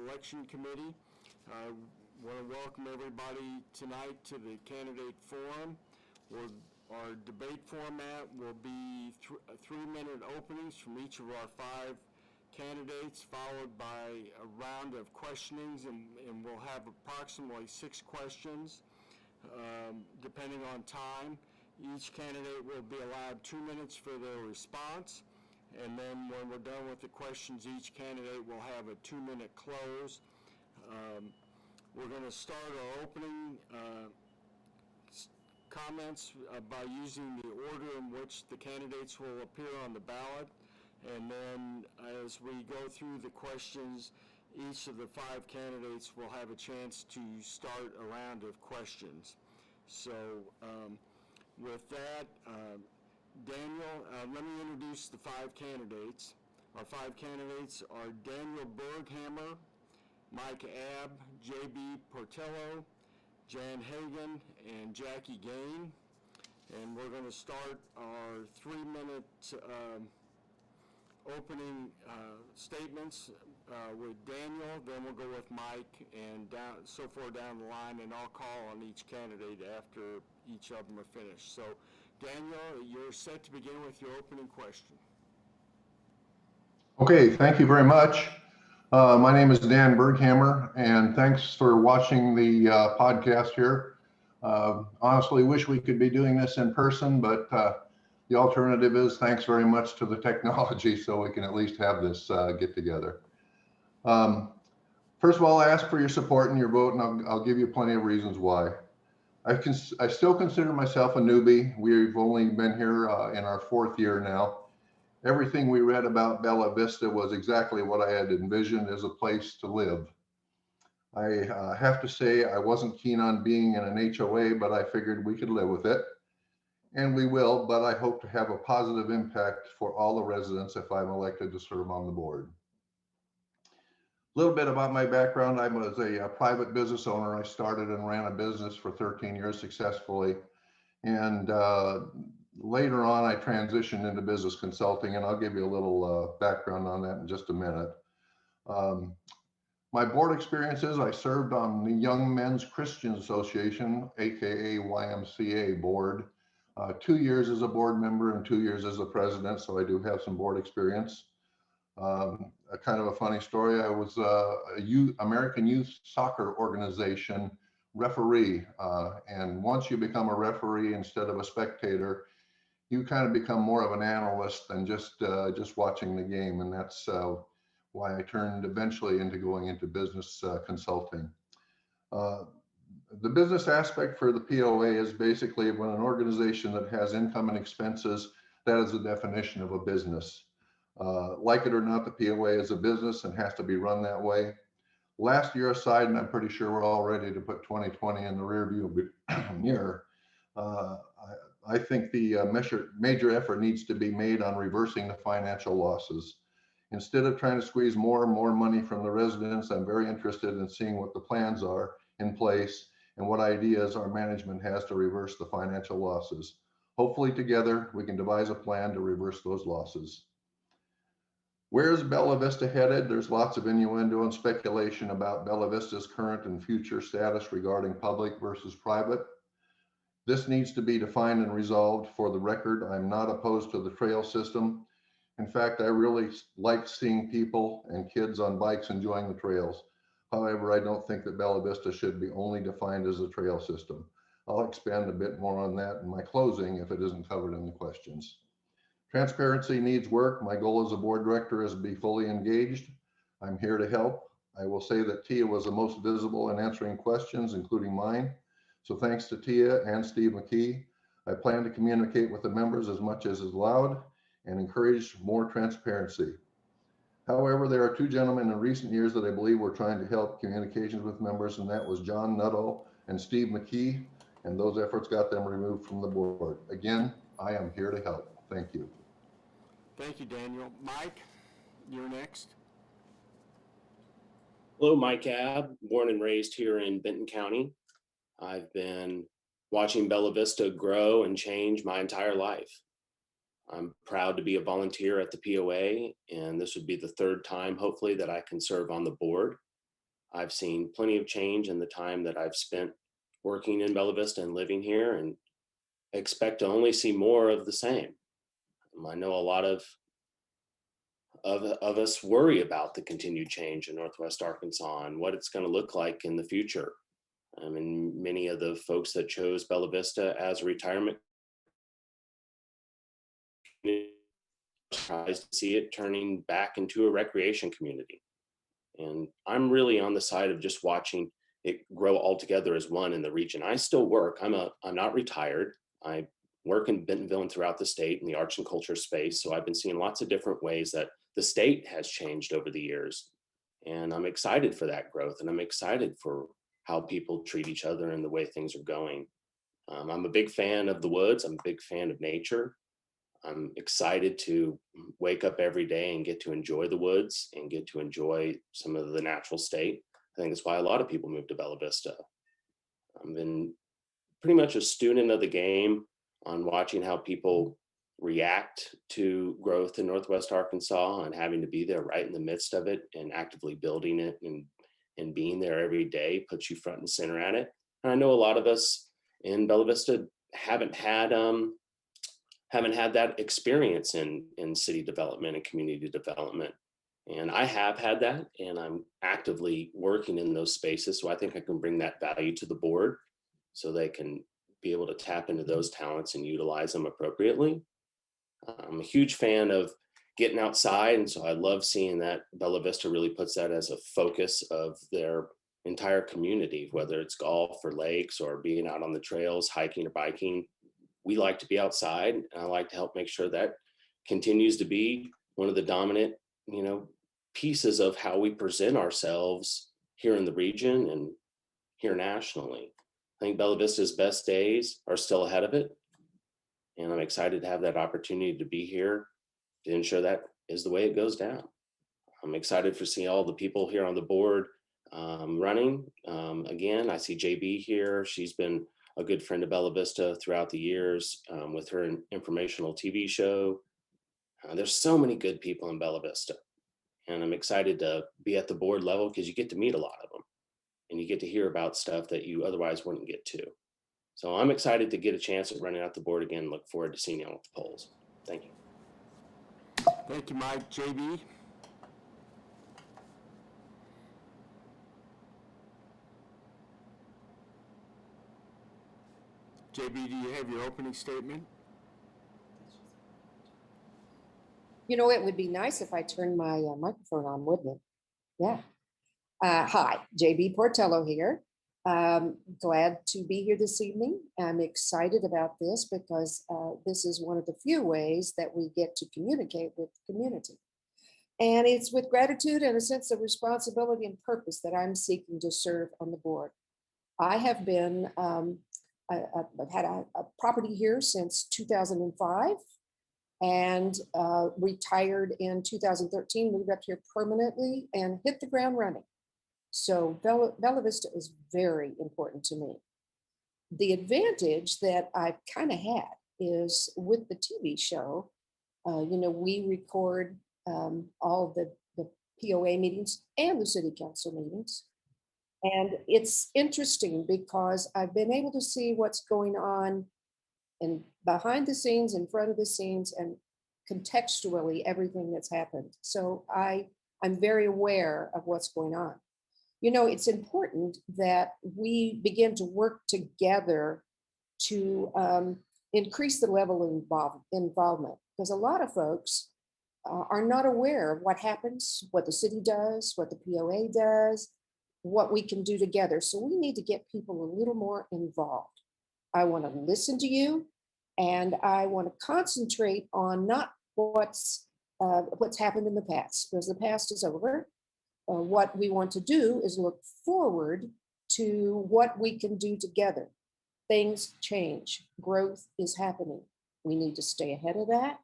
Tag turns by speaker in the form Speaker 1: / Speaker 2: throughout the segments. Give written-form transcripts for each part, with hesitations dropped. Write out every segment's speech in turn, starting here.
Speaker 1: Election Committee. I want to welcome everybody tonight to the candidate forum. Our debate format will be 3-minute openings from each of our 5 candidates, followed by a round of questionings, and we'll have approximately 6 questions, depending on time. Each candidate will be allowed 2 minutes for their response, and then when we're done with the questions, each candidate will have a 2-minute close. We're going to start our opening comments by using the order in which the candidates will appear on the ballot, and then as we go through the questions, each of the 5 candidates will have a chance to start a round of questions. So with that, Daniel, let me introduce the 5 candidates. Our 5 candidates are Daniel Berghammer, Mike Abb, J.B. Portillo, Jan Hagan, and Jackie Gain. And we're going to start our 3-minute opening statements with Daniel, then we'll go with Mike, and so far down the line, and I'll call on each candidate after each of them are finished. So, Daniel, you're set to begin with your opening question.
Speaker 2: Okay, thank you very much. My name is Dan Berghammer, and thanks for watching the podcast here. Honestly, wish we could be doing this in person, but the alternative is thanks very much to the technology, so we can at least have this get together. First of all, I ask for your support and your vote, and I'll give you plenty of reasons why. I still consider myself a newbie. We've only been here in our 4th year now. Everything we read about Bella Vista was exactly what I had envisioned as a place to live. I have to say I wasn't keen on being in an HOA, but I figured we could live with it. And we will, but I hope to have a positive impact for all the residents if I'm elected to serve on the board. A little bit about my background. I was a private business owner. I started and ran a business for 13 years successfully. And later on, I transitioned into business consulting, and I'll give you a little background on that in just a minute. My board experiences, I served on the Young Men's Christian Association, aka YMCA board, 2 years as a board member and 2 years as a president, so I do have some board experience. A kind of a funny story, I was a American Youth Soccer Organization referee, and once you become a referee instead of a spectator, you kind of become more of an analyst than just watching the game, and that's why I turned eventually into going into business consulting. The business aspect for the POA is basically when an organization that has income and expenses, that is the definition of a business. Like it or not, the POA is a business and has to be run that way. Last year aside, and I'm pretty sure we're all ready to put 2020 in the rearview mirror, I think the major effort needs to be made on reversing the financial losses. Instead of trying to squeeze more and more money from the residents, I'm very interested in seeing what the plans are in place and what ideas our management has to reverse the financial losses. Hopefully together we can devise a plan to reverse those losses. Where is Bella Vista headed? There's lots of innuendo and speculation about Bella Vista's current and future status regarding public versus private. This needs to be defined and resolved. For the record, I'm not opposed to the trail system. In fact, I really like seeing people and kids on bikes enjoying the trails. However, I don't think that Bella Vista should be only defined as a trail system. I'll expand a bit more on that in my closing if it isn't covered in the questions. Transparency needs work. My goal as a board director is to be fully engaged. I'm here to help. I will say that Tia was the most visible in answering questions, including mine. So thanks to Tia and Steve McKee. I plan to communicate with the members as much as is allowed and encourage more transparency. However, there are 2 gentlemen in recent years that I believe were trying to help communications with members, and that was John Nuttall and Steve McKee, and those efforts got them removed from the board. Again, I am here to help. Thank you.
Speaker 1: Thank you, Daniel. Mike, you're next.
Speaker 3: Hello, Mike Abb, born and raised here in Benton County. I've been watching Bella Vista grow and change my entire life. I'm proud to be a volunteer at the POA, and this would be the 3rd time, hopefully, that I can serve on the board. I've seen plenty of change in the time that I've spent working in Bella Vista and living here, and expect to only see more of the same. I know a lot of us worry about the continued change in Northwest Arkansas and what it's going to look like in the future. I mean, many of the folks that chose Bella Vista as a retirement community are surprised to see it turning back into a recreation community. And I'm really on the side of just watching it grow all together as one in the region. I still work. I'm not retired. I work in Bentonville and throughout the state in the arts and culture space. So I've been seeing lots of different ways that the state has changed over the years. And I'm excited for that growth, and I'm excited for how people treat each other and the way things are going. I'm a big fan of the woods. I'm a big fan of nature. I'm excited to wake up every day and get to enjoy the woods and get to enjoy some of the natural state. I think that's why a lot of people move to Bella Vista. I've been pretty much a student of the game on watching how people react to growth in Northwest Arkansas and having to be there right in the midst of it and actively building it, and being there every day puts you front and center at it. And I know a lot of us in Bella Vista haven't had that experience in city development and community development. And I have had that, and I'm actively working in those spaces. So I think I can bring that value to the board so they can be able to tap into those talents and utilize them appropriately. I'm a huge fan of getting outside. And so I love seeing that Bella Vista really puts that as a focus of their entire community, whether it's golf or lakes or being out on the trails, hiking or biking. We like to be outside, and I like to help make sure that continues to be one of the dominant, pieces of how we present ourselves here in the region and here nationally. I think Bella Vista's best days are still ahead of it, and I'm excited to have that opportunity to be here to ensure that is the way it goes down. I'm excited for seeing all the people here on the board running. Again, I see JB here. She's been a good friend of Bella Vista throughout the years with her informational TV show. There's so many good people in Bella Vista, and I'm excited to be at the board level because you get to meet a lot of them and you get to hear about stuff that you otherwise wouldn't get to. So I'm excited to get a chance at running out the board again. Look forward to seeing you at the polls. Thank you.
Speaker 1: Thank you, Mike. JB? JB, do you have your opening statement?
Speaker 4: It would be nice if I turned my microphone on, wouldn't it? Yeah. Hi, JB Portello here. Glad to be here this evening. I'm excited about this because this is one of the few ways that we get to communicate with the community. And it's with gratitude and a sense of responsibility and purpose that I'm seeking to serve on the board. I have been, I've had a property here since 2005 and retired in 2013, moved up here permanently and hit the ground running. So Bella Vista is very important to me. The advantage that I've kind of had is with the TV show, we record all the POA meetings and the city council meetings. And it's interesting because I've been able to see what's going on and behind the scenes, in front of the scenes, and contextually everything that's happened. So I'm very aware of what's going on. It's important that we begin to work together to increase the level of involvement, because a lot of folks are not aware of what happens, what the city does, what the POA does, what we can do together. So we need to get people a little more involved. I want to listen to you, and I want to concentrate on not what's happened in the past, because the past is over. What we want to do is look forward to what we can do together. Things change, growth is happening. We need to stay ahead of that,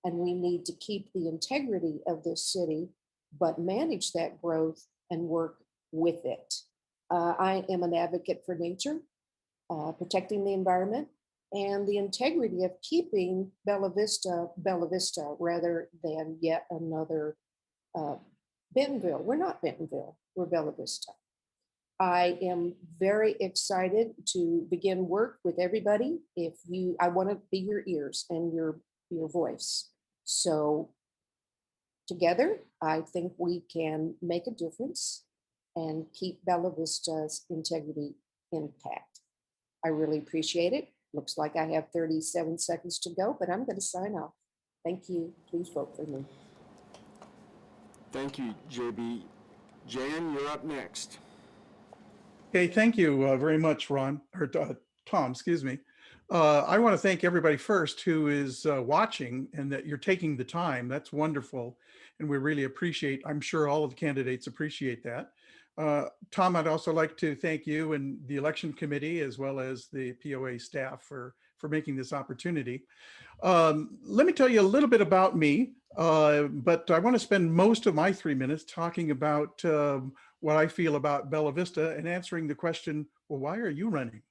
Speaker 4: and we need to keep the integrity of this city, but manage that growth and work with it. I am an advocate for nature, protecting the environment, and the integrity of keeping Bella Vista, rather than yet another Bentonville. We're not Bentonville, we're Bella Vista. I am very excited to begin work with everybody. I want to be your ears and your voice. So together, I think we can make a difference and keep Bella Vista's integrity intact. I really appreciate it. Looks like I have 37 seconds to go, but I'm going to sign off. Thank you. Please vote for me.
Speaker 1: Thank you, JB. Jan, you're up next.
Speaker 5: Okay, thank you very much, Ron, or Tom, excuse me. I want to thank everybody first who is watching and that you're taking the time. That's wonderful. And we really appreciate, I'm sure all of the candidates appreciate that. Tom, I'd also like to thank you and the election committee as well as the POA staff for making this opportunity. Let me tell you a little bit about me, but I want to spend most of my 3 minutes talking about what I feel about Bella Vista and answering the question, well, why are you running?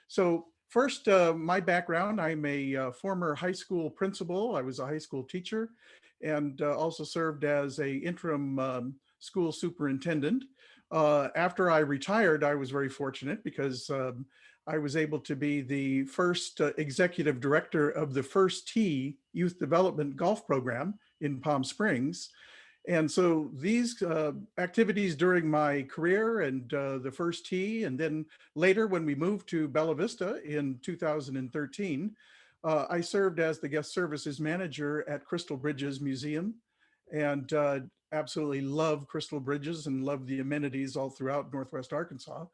Speaker 5: So first, my background, I'm a former high school principal. I was a high school teacher and also served as a interim school superintendent. After I retired, I was very fortunate because I was able to be the first executive director of the First Tee Youth Development Golf Program in Palm Springs. And so these activities during my career and the First Tee, and then later when we moved to Bella Vista in 2013, I served as the guest services manager at Crystal Bridges Museum and absolutely love Crystal Bridges and love the amenities all throughout Northwest Arkansas.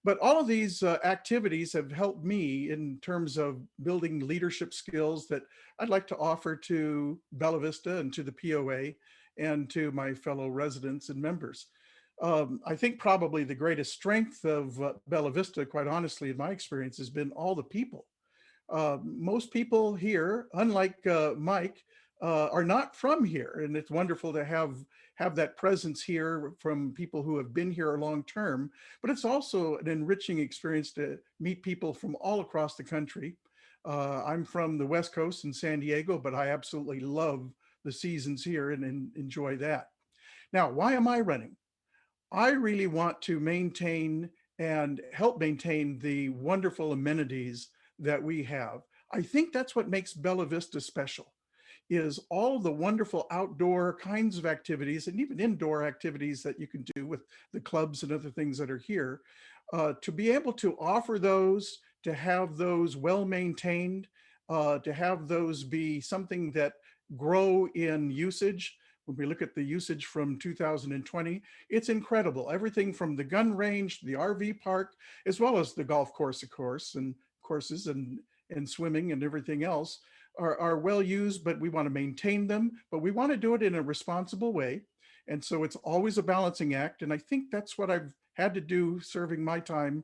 Speaker 5: But all of these activities have helped me in terms of building leadership skills that I'd like to offer to Bella Vista and to the POA and to my fellow residents and members. I think probably the greatest strength of Bella Vista, quite honestly, in my experience, has been all the people. Most people here, unlike Mike, are not from here, and it's wonderful to have that presence here from people who have been here long term. But it's also an enriching experience to meet people from all across the country. I'm from the West Coast in San Diego, but I absolutely love the seasons here and enjoy that. Now, why am I running? I really want to maintain and help maintain the wonderful amenities that we have. I think that's what makes Bella Vista special, is all the wonderful outdoor kinds of activities and even indoor activities that you can do with the clubs and other things that are here. To be able to offer those, to have those well maintained, to have those be something that grow in usage. When we look at the usage from 2020, it's incredible. Everything from the gun range, the RV park, as well as the golf course, of course, and courses and swimming and everything else are well used, but we want to maintain them, but we want to do it in a responsible way. And so it's always a balancing act. And I think that's what I've had to do serving my time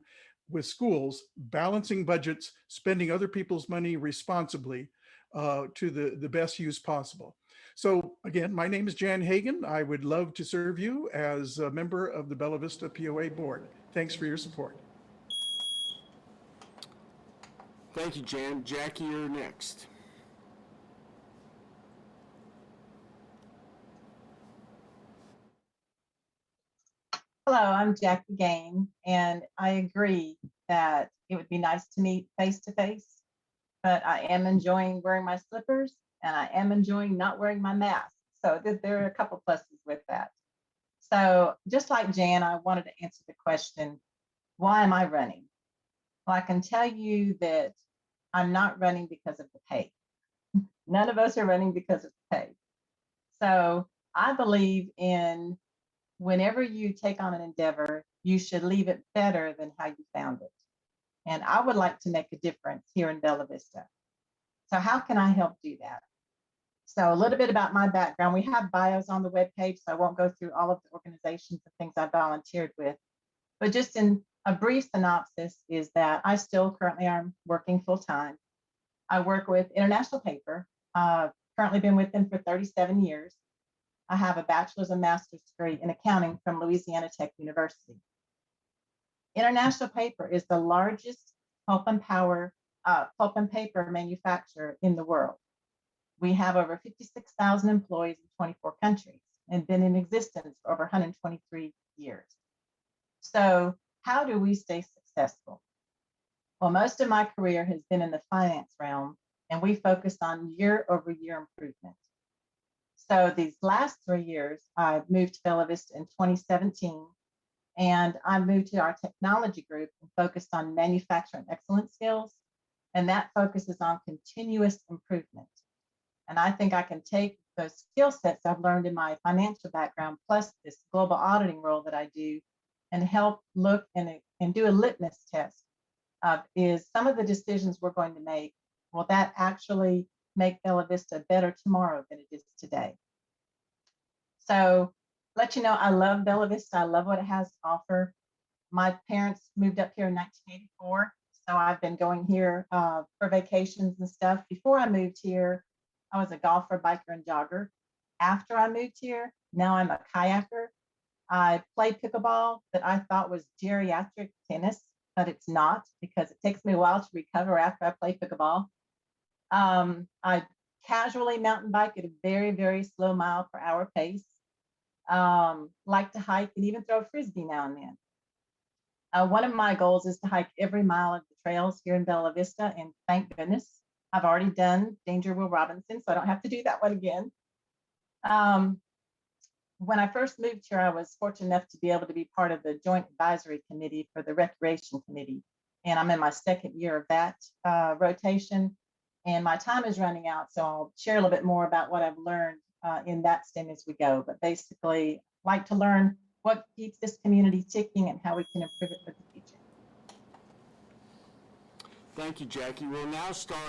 Speaker 5: with schools, balancing budgets, spending other people's money responsibly to the best use possible. So again, my name is Jan Hagan. I would love to serve you as a member of the Bella Vista POA board. Thanks for your support.
Speaker 1: Thank you, Jan. Jackie, you're next.
Speaker 6: Hello, I'm Jackie Gain, and I agree that it would be nice to meet face to face, but I am enjoying wearing my slippers and I am enjoying not wearing my mask. So there are a couple pluses with that. So just like Jan, I wanted to answer the question, why am I running? Well, I can tell you that I'm not running because of the pay. None of us are running because of the pay. So I believe in whenever you take on an endeavor, you should leave it better than how you found it. And I would like to make a difference here in Bella Vista. So how can I help do that? So a little bit about my background. We have bios on the webpage, so I won't go through all of the organizations and things I volunteered with. But just in a brief synopsis is that I still currently am working full time. I work with International Paper, currently been with them for 37 years. I have a bachelor's and master's degree in accounting from Louisiana Tech University. International Paper is the largest pulp and paper manufacturer in the world. We have over 56,000 employees in 24 countries and been in existence for over 123 years. So how do we stay successful? Well, most of my career has been in the finance realm, and we focus on year-over-year improvement. So these last 3 years, I moved to Bella Vista in 2017, and I moved to our technology group and focused on manufacturing excellence skills. And that focuses on continuous improvement. And I think I can take those skill sets I've learned in my financial background, plus this global auditing role that I do, and help look and do a litmus test of, is some of the decisions we're going to make, will that actually make Bella Vista better tomorrow than it is today? So let you know, I love Bella Vista. I love what it has to offer. My parents moved up here in 1984. So I've been going here for vacations and stuff. Before I moved here, I was a golfer, biker, and jogger. After I moved here, now I'm a kayaker. I play pickleball that I thought was geriatric tennis, but it's not, because it takes me a while to recover after I play pickleball. I casually mountain bike at a very, very slow mile per hour pace. Like to hike and even throw a frisbee now and then. One of my goals is to hike every mile of the trails here in Bella Vista, and thank goodness I've already done Danger Will Robinson, so I don't have to do that one again. When I first moved here, I was fortunate enough to be able to be part of the Joint Advisory Committee for the Recreation Committee, and I'm in my second year of that rotation, and my time is running out, so I'll share a little bit more about what I've learned in that stint as we go. But basically, like to learn what keeps this community ticking and how we can improve it for the future.
Speaker 1: Thank you, Jackie. We'll now start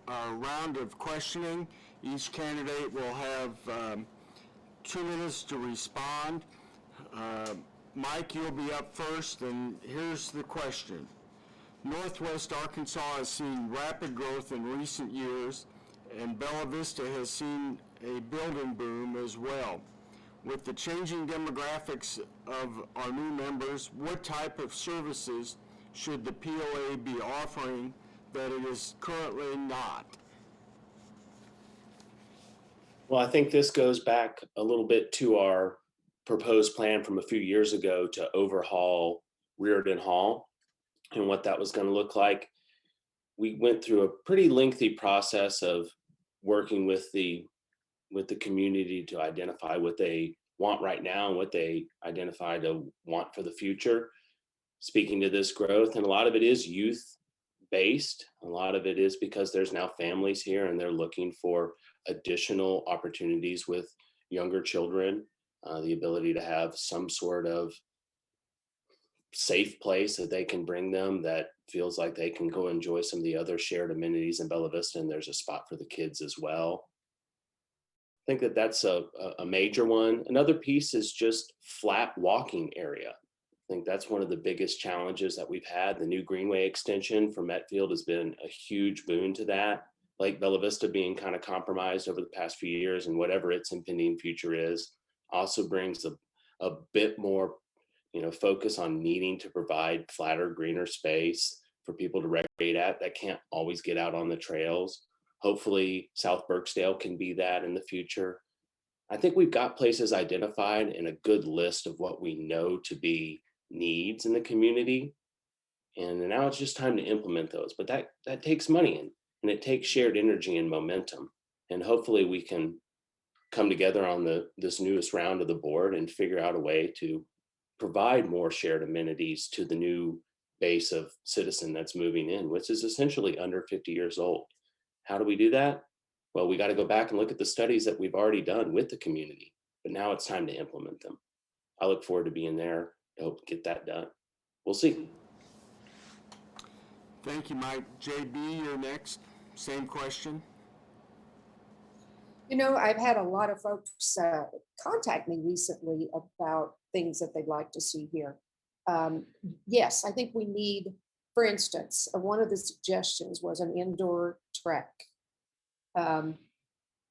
Speaker 1: our round of questioning. Each candidate will have 2 minutes to respond. Mike, you'll be up first, and here's the question. Northwest Arkansas has seen rapid growth in recent years, and Bella Vista has seen a building boom as well. With the changing demographics of our new members, what type of services should the POA be offering that it is currently not?
Speaker 3: Well, I think this goes back a little bit to our proposed plan from a few years ago to overhaul Reardon Hall and what that was going to look like. We went through a pretty lengthy process of working with the community to identify what they want right now and what they identify to want for the future, speaking to this growth. And a lot of it is youth based. A lot of it is because there's now families here and they're looking for additional opportunities with younger children, the ability to have some sort of safe place that they can bring them that feels like they can go enjoy some of the other shared amenities in Bella Vista, and there's a spot for the kids as well. I think that that's a major one. Another piece is just flat walking area. I think that's one of the biggest challenges that we've had. The new Greenway extension for Metfield has been a huge boon to that. Like Bella Vista being kind of compromised over the past few years, and whatever its impending future is, also brings a bit more, focus on needing to provide flatter, greener space for people to recreate at that can't always get out on the trails. Hopefully South Burksdale can be that in the future. I think we've got places identified and a good list of what we know to be needs in the community. And now it's just time to implement those. But that takes money and it takes shared energy and momentum. And hopefully we can come together on this newest round of the board and figure out a way to provide more shared amenities to the new base of citizen that's moving in, which is essentially under 50 years old. How do we do that? Well, we got to go back and look at the studies that we've already done with the community, but now it's time to implement them. I look forward to being there to help get that done. We'll see.
Speaker 1: Thank you, Mike. JB, you're next. Same question.
Speaker 4: I've had a lot of folks contact me recently about things that they'd like to see here. Yes, I think we need, for instance, one of the suggestions was an indoor track.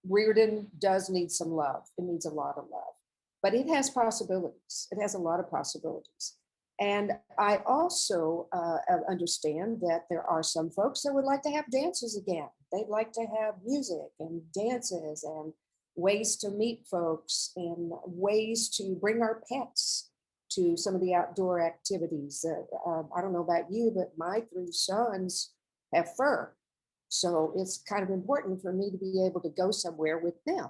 Speaker 4: Reardon does need some love. It needs a lot of love, but it has possibilities. It has a lot of possibilities. And I also understand that there are some folks that would like to have dances again. They'd like to have music and dances and ways to meet folks and ways to bring our pets to some of the outdoor activities. I don't know about you, but my 3 sons have fur. So it's kind of important for me to be able to go somewhere with them.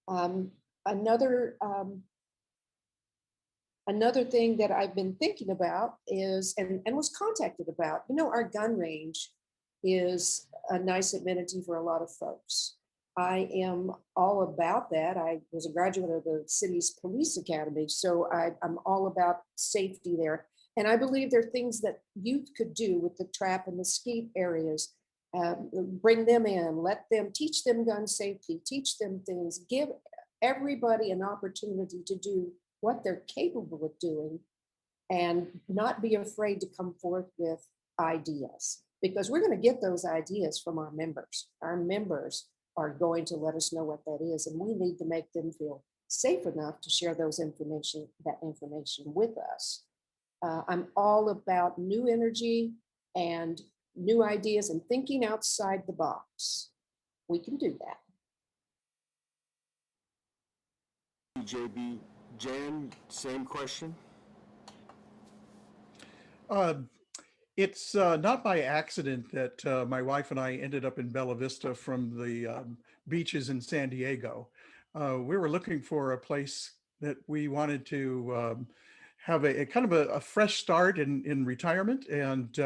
Speaker 4: Um, another another thing that I've been thinking about is, and was contacted about, our gun range is a nice amenity for a lot of folks. I am all about that. I was a graduate of the city's police academy, so I'm all about safety there. And I believe there are things that youth could do with the trap and the skeet areas. Bring them in, let them teach them gun safety, teach them things, give everybody an opportunity to do what they're capable of doing, and not be afraid to come forth with ideas, because we're going to get those ideas from our members. Our members are going to let us know what that is, and we need to make them feel safe enough to share that information with us. I'm all about new energy and new ideas and thinking outside the box. We can do that.
Speaker 1: JB. Jan, same question.
Speaker 5: Uh, It's not by accident that my wife and I ended up in Bella Vista from the beaches in San Diego. We were looking for a place that we wanted to have a kind of a fresh start in retirement. And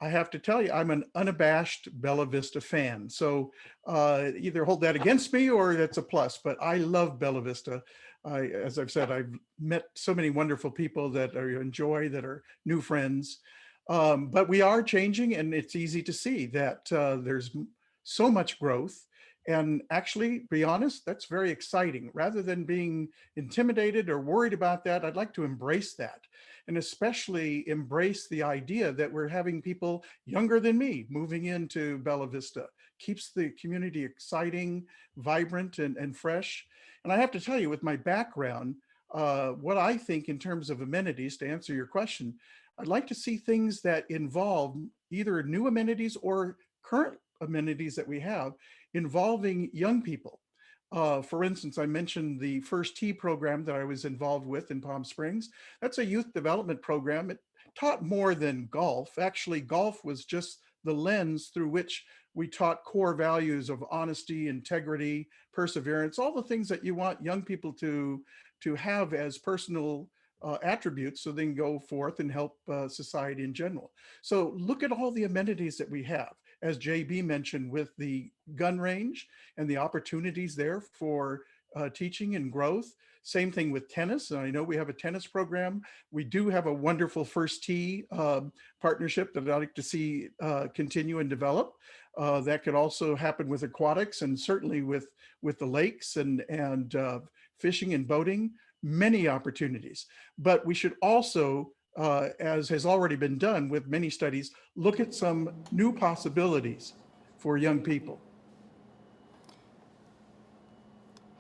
Speaker 5: I have to tell you, I'm an unabashed Bella Vista fan. So either hold that against me or that's a plus, but I love Bella Vista. As I've said, I've met so many wonderful people that I enjoy, that are new friends. But we are changing, and it's easy to see that there's so much growth. And actually, to be honest, that's very exciting. Rather than being intimidated or worried about that, I'd like to embrace that, and especially embrace the idea that we're having people younger than me moving into Bella Vista. Keeps the community exciting, vibrant, and fresh. And I have to tell you, with my background, what I think in terms of amenities, to answer your question, I'd like to see things that involve either new amenities or current amenities that we have involving young people. For instance, I mentioned the First Tee program that I was involved with in Palm Springs. That's a youth development program. It taught more than golf. Actually, golf was just the lens through which we taught core values of honesty, integrity, perseverance, all the things that you want young people to have as personal attributes, so they can go forth and help society in general. So look at all the amenities that we have, as JB mentioned, with the gun range and the opportunities there for teaching and growth. Same thing with tennis. I know we have a tennis program. We do have a wonderful First Tee partnership that I'd like to see continue and develop. That could also happen with aquatics, and certainly with the lakes and fishing and boating. Many opportunities, but we should also, as has already been done with many studies, look at some new possibilities for young people.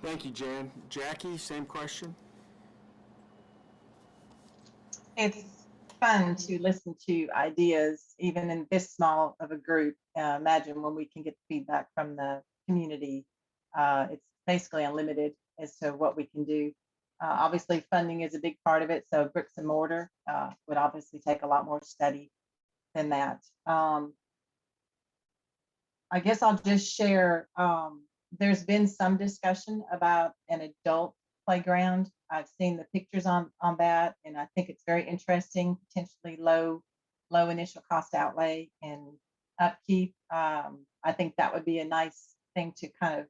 Speaker 1: Thank you, Jan. Jackie, same question.
Speaker 6: It's fun to listen to ideas, even in this small of a group. Imagine when we can get feedback from the community. It's basically unlimited as to what we can do. Obviously, funding is a big part of it. So bricks and mortar would obviously take a lot more study than that. I guess I'll just share, there's been some discussion about an adult playground. I've seen the pictures on that, and I think it's very interesting, potentially low initial cost outlay and upkeep. I think that would be a nice thing to kind of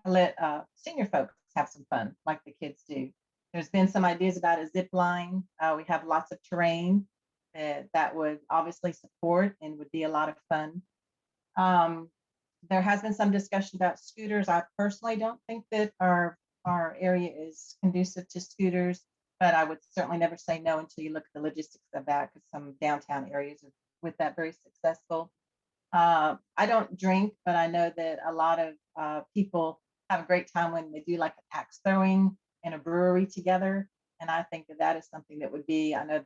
Speaker 6: let senior folks have some fun like the kids do. There's been some ideas about a zip line. We have lots of terrain that would obviously support and would be a lot of fun. There has been some discussion about scooters. I personally don't think that our area is conducive to scooters, but I would certainly never say no until you look at the logistics of that, because some downtown areas are with that very successful. I don't drink, but I know that a lot of people have a great time when they do like an axe throwing in a brewery together. And I think that is something that would be, I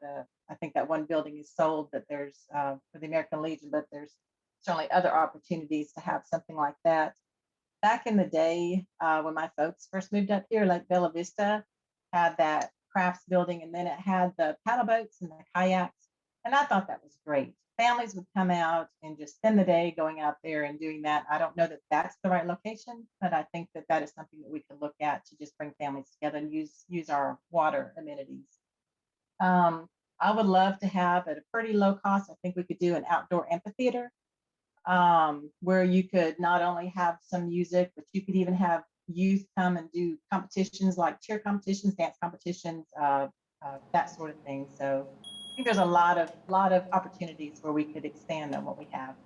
Speaker 6: think that one building is sold, that there's for the American Legion, but there's certainly other opportunities to have something like that. Back in the day, when my folks first moved up here, like Bella Vista had that crafts building, and then it had the paddle boats and the kayaks. And I thought that was great. Families would come out and just spend the day going out there and doing that. I don't know that that's the right location, but I think that that is something that we could look at to just bring families together and use our water amenities. I would love to have at a pretty low cost. I think we could do an outdoor amphitheater where you could not only have some music, but you could even have youth come and do competitions like cheer competitions, dance competitions, that sort of thing. So I think there's a lot of opportunities where we could expand on what we have.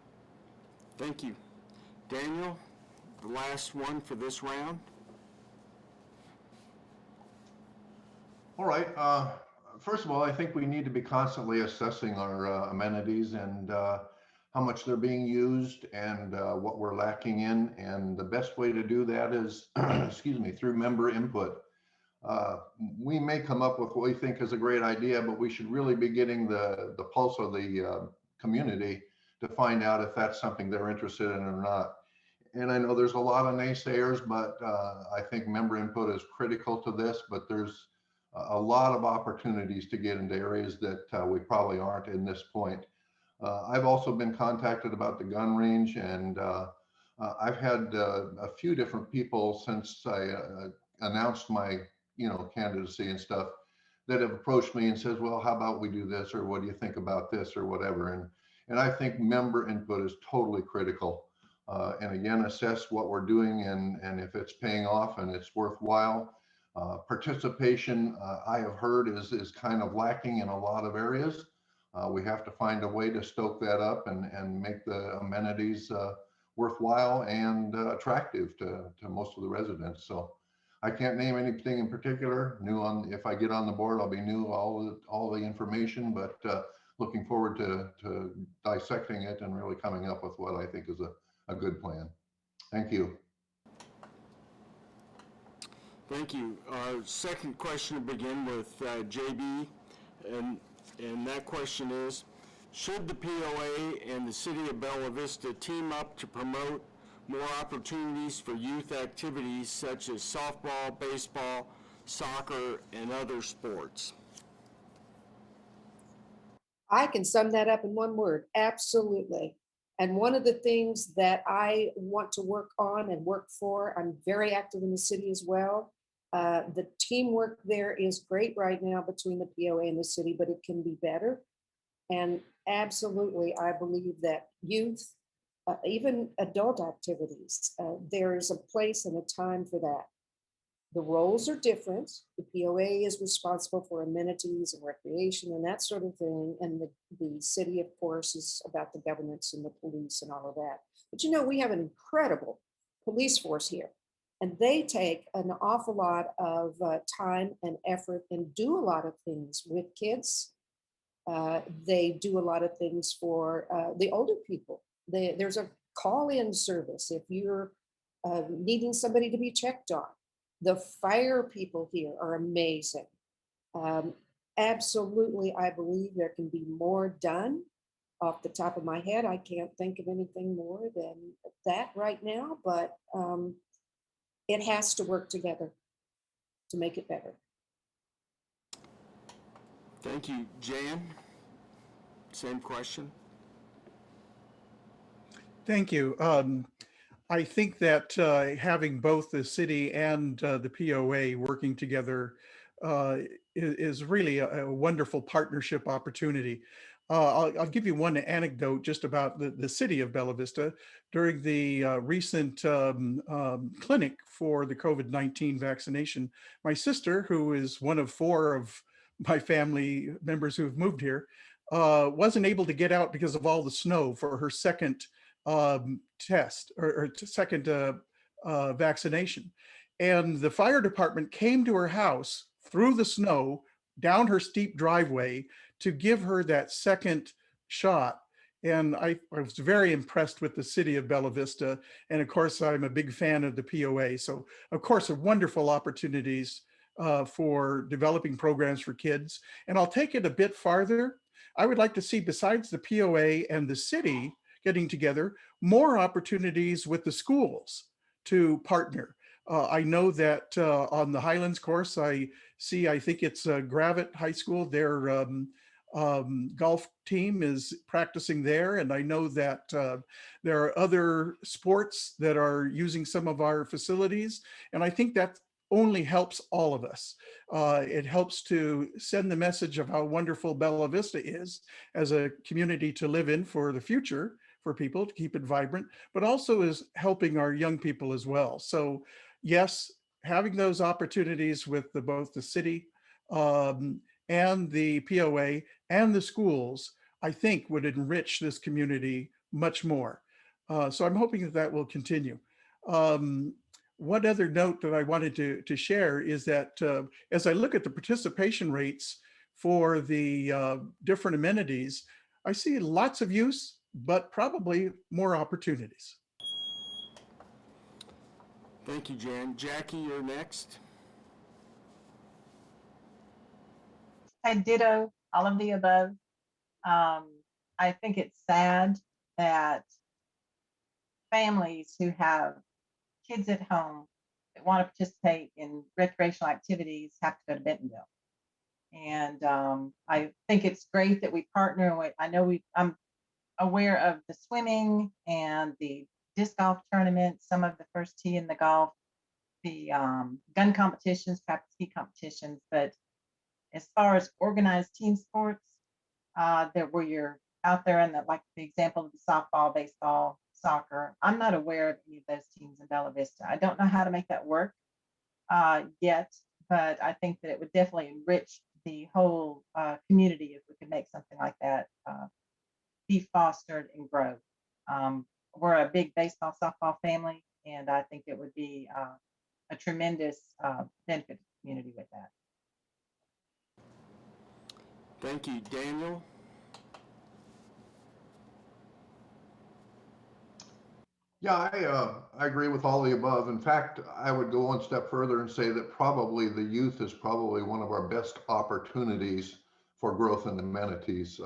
Speaker 1: Thank you. Daniel, the last one for this round.
Speaker 2: All right. First of all, I think we need to be constantly assessing our amenities and how much they're being used and what we're lacking in. And the best way to do that is, excuse me, through member input. We may come up with what we think is a great idea, but we should really be getting the pulse of the community to find out if that's something they're interested in or not. And I know there's a lot of naysayers, but I think member input is critical to this, but there's a lot of opportunities to get into areas that we probably aren't in this point. I've also been contacted about the gun range, and I've had a few different people since I announced my candidacy and stuff that have approached me and says, well, how about we do this, or what do you think about this, or whatever. And I think member input is totally critical. And again, assess what we're doing and if it's paying off and it's worthwhile. Participation, I have heard, is kind of lacking in a lot of areas. We have to find a way to stoke that up and make the amenities worthwhile and attractive to most of the residents. So I can't name anything in particular. If I get on the board, I'll be new all the information, but looking forward to dissecting it and really coming up with what I think is a good plan. Thank you.
Speaker 1: Thank you. Our second question will begin with JB, and that question is, should the POA and the City of Bella Vista team up to promote more opportunities for youth activities such as softball, baseball, soccer, and other sports?
Speaker 4: I can sum that up in one word, absolutely. And one of the things that I want to work on and work for, I'm very active in the city as well. The teamwork there is great right now between the POA and the city, but it can be better. And absolutely, I believe that youth, even adult activities, there is a place and a time for that. The roles are different. The POA is responsible for amenities and recreation and that sort of thing. And the city, of course, is about the governance and the police and all of that. But we have an incredible police force here. And they take an awful lot of time and effort and do a lot of things with kids. They do a lot of things for the older people. There's a call-in service if you're needing somebody to be checked on. The fire people here are amazing. Absolutely, I believe there can be more done. Off the top of my head, I can't think of anything more than that right now, but it has to work together to make it better.
Speaker 1: Thank you. Jan, same question.
Speaker 5: Thank you. I think that having both the city and the POA working together is really a wonderful partnership opportunity. I'll give you one anecdote just about the city of Bella Vista. During the recent clinic for the COVID-19 vaccination, my sister, who is one of 4 of my family members who have moved here, wasn't able to get out because of all the snow for her second test or second vaccination. And the fire department came to her house through the snow, down her steep driveway to give her that second shot. And I was very impressed with the city of Bella Vista. And of course, I'm a big fan of the POA. So of course, wonderful opportunities for developing programs for kids. And I'll take it a bit farther. I would like to see, besides the POA and the city getting together, more opportunities with the schools to partner. I know that on the Highlands course, I think it's Gravett High School, their golf team is practicing there. And I know that there are other sports that are using some of our facilities. And I think that only helps all of us. It helps to send the message of how wonderful Bella Vista is as a community to live in for the future, for people to keep it vibrant, but also is helping our young people as well. So yes, having those opportunities with both the city and the POA and the schools, I think would enrich this community much more. So I'm hoping that that will continue. One other note that I wanted to share is that as I look at the participation rates for the different amenities, I see lots of use, but probably more opportunities.
Speaker 1: Thank you, Jan. Jackie, you're next.
Speaker 6: I ditto all of the above. I think it's sad that families who have kids at home that want to participate in recreational activities have to go to Bentonville. And I think it's great that we partner with, I'm aware of the swimming and the disc golf tournament, some of the first tee in the golf, the gun competitions, practice ski competitions. But as far as organized team sports, that where you're out there and like the example of the softball, baseball, soccer, I'm not aware of any of those teams in Bella Vista. I don't know how to make that work yet, but I think that it would definitely enrich the whole community if we could make something like that be fostered and grow. We're a big baseball, softball family, and I think it would be a tremendous benefit to the community with that.
Speaker 1: Thank you, Daniel.
Speaker 2: Yeah, I agree with all the above. In fact, I would go one step further and say that probably the youth is probably one of our best opportunities for growth and amenities.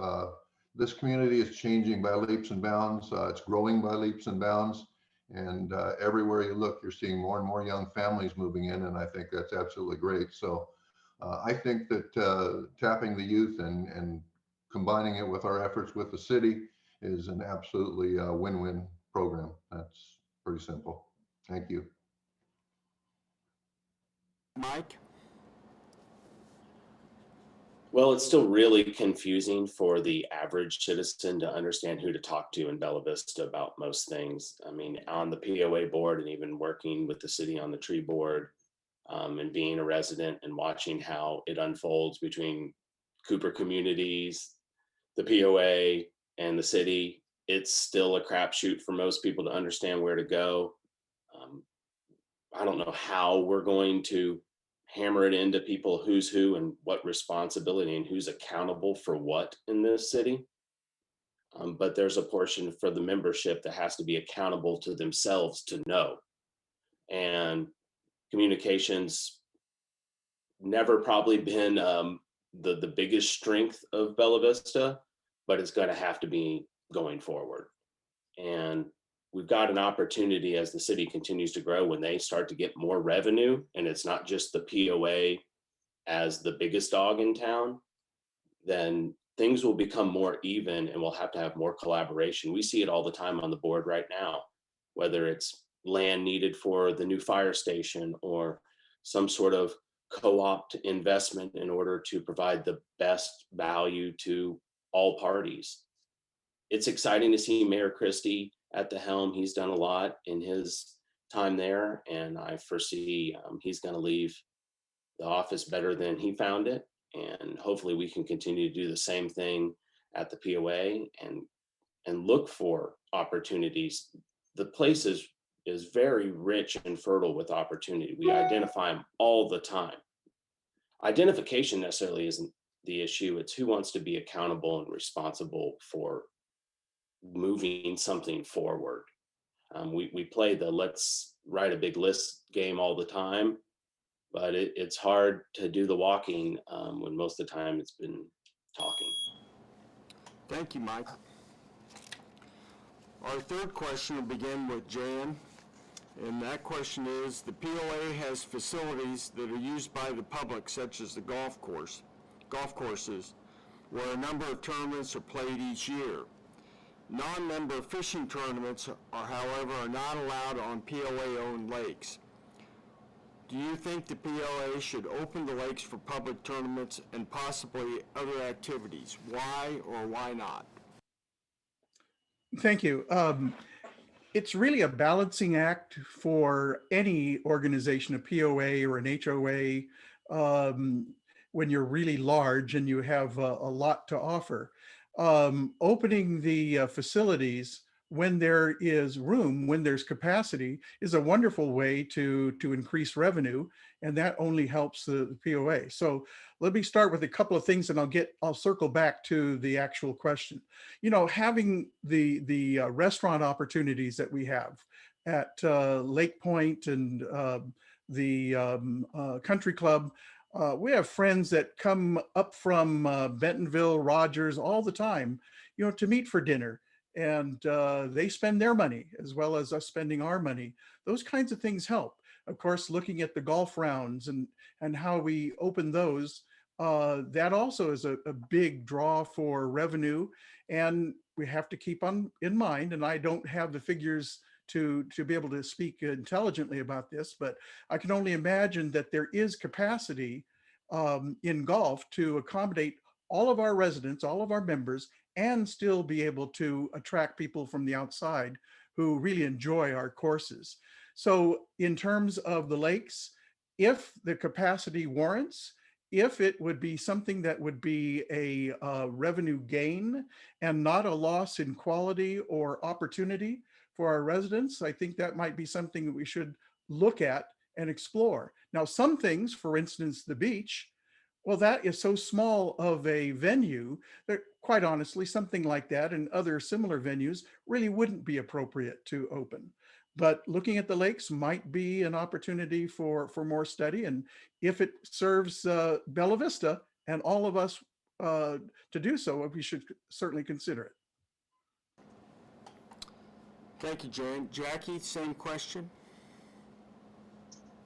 Speaker 2: This community is changing by leaps and bounds. It's growing by leaps and bounds. And everywhere you look, you're seeing more and more young families moving in. And I think that's absolutely great. So I think that tapping the youth and combining it with our efforts with the city is an absolutely win-win program. That's pretty simple. Thank you.
Speaker 1: Mike?
Speaker 3: Well, it's still really confusing for the average citizen to understand who to talk to in Bella Vista about most things. I mean, on the POA board and even working with the city on the tree board and being a resident and watching how it unfolds between Cooper communities, the POA, and the city, it's still a crapshoot for most people to understand where to go. I don't know how we're going to hammer it into people who's who and what responsibility and who's accountable for what in this city. But there's a portion for the membership that has to be accountable to themselves to know. And communications never probably been the biggest strength of Bella Vista, but it's going to have to be going forward. And we've got an opportunity as the city continues to grow when they start to get more revenue, and it's not just the POA as the biggest dog in town, then things will become more even and we'll have to have more collaboration. We see it all the time on the board right now, whether it's land needed for the new fire station or some sort of co-opt investment in order to provide the best value to all parties. It's exciting to see Mayor Christie at the helm. He's done a lot in his time there, and I foresee he's going to leave the office better than he found it. And hopefully we can continue to do the same thing at the POA and look for opportunities. The place is very rich and fertile with opportunity. We identify them all the time. Identification necessarily isn't the issue. It's who wants to be accountable and responsible for moving something forward. We play the let's write a big list game all the time, but it's hard to do the walking when most of the time it's been talking.
Speaker 1: Thank you, Mike. Our third question will begin with Jan, And that question is, the POA has facilities that are used by the public, such as the golf courses, where a number of tournaments are played each year. Non-member fishing tournaments however, are not allowed on POA-owned lakes. Do you think the POA should open the lakes for public tournaments and possibly other activities? Why or why not?
Speaker 5: Thank you. It's really a balancing act for any organization, a POA or an HOA, when you're really large and you have a lot to offer. Opening the facilities when there is room, when there's capacity, is a wonderful way to increase revenue, and that only helps the POA. So let me start with a couple of things, and I'll circle back to the actual question. You know, having the restaurant opportunities that we have at Lake Point and the Country Club. We have friends that come up from Bentonville, Rogers all the time, you know, to meet for dinner. And they spend their money as well as us spending our money. Those kinds of things help. Of course, looking at the golf rounds and how we open those, that also is a big draw for revenue. And we have to keep in mind, and I don't have the figures to be able to speak intelligently about this, but I can only imagine that there is capacity in golf to accommodate all of our residents, all of our members, and still be able to attract people from the outside who really enjoy our courses. So in terms of the lakes, if the capacity warrants, if it would be something that would be a revenue gain and not a loss in quality or opportunity for our residents, I think that might be something that we should look at and explore. Now, some things, for instance, the beach, well, that is so small of a venue that, quite honestly, something like that and other similar venues really wouldn't be appropriate to open. But looking at the lakes might be an opportunity for more study. And if it serves Bella Vista and all of us to do so, we should certainly consider it.
Speaker 1: Thank you, Jane. Jackie, same question.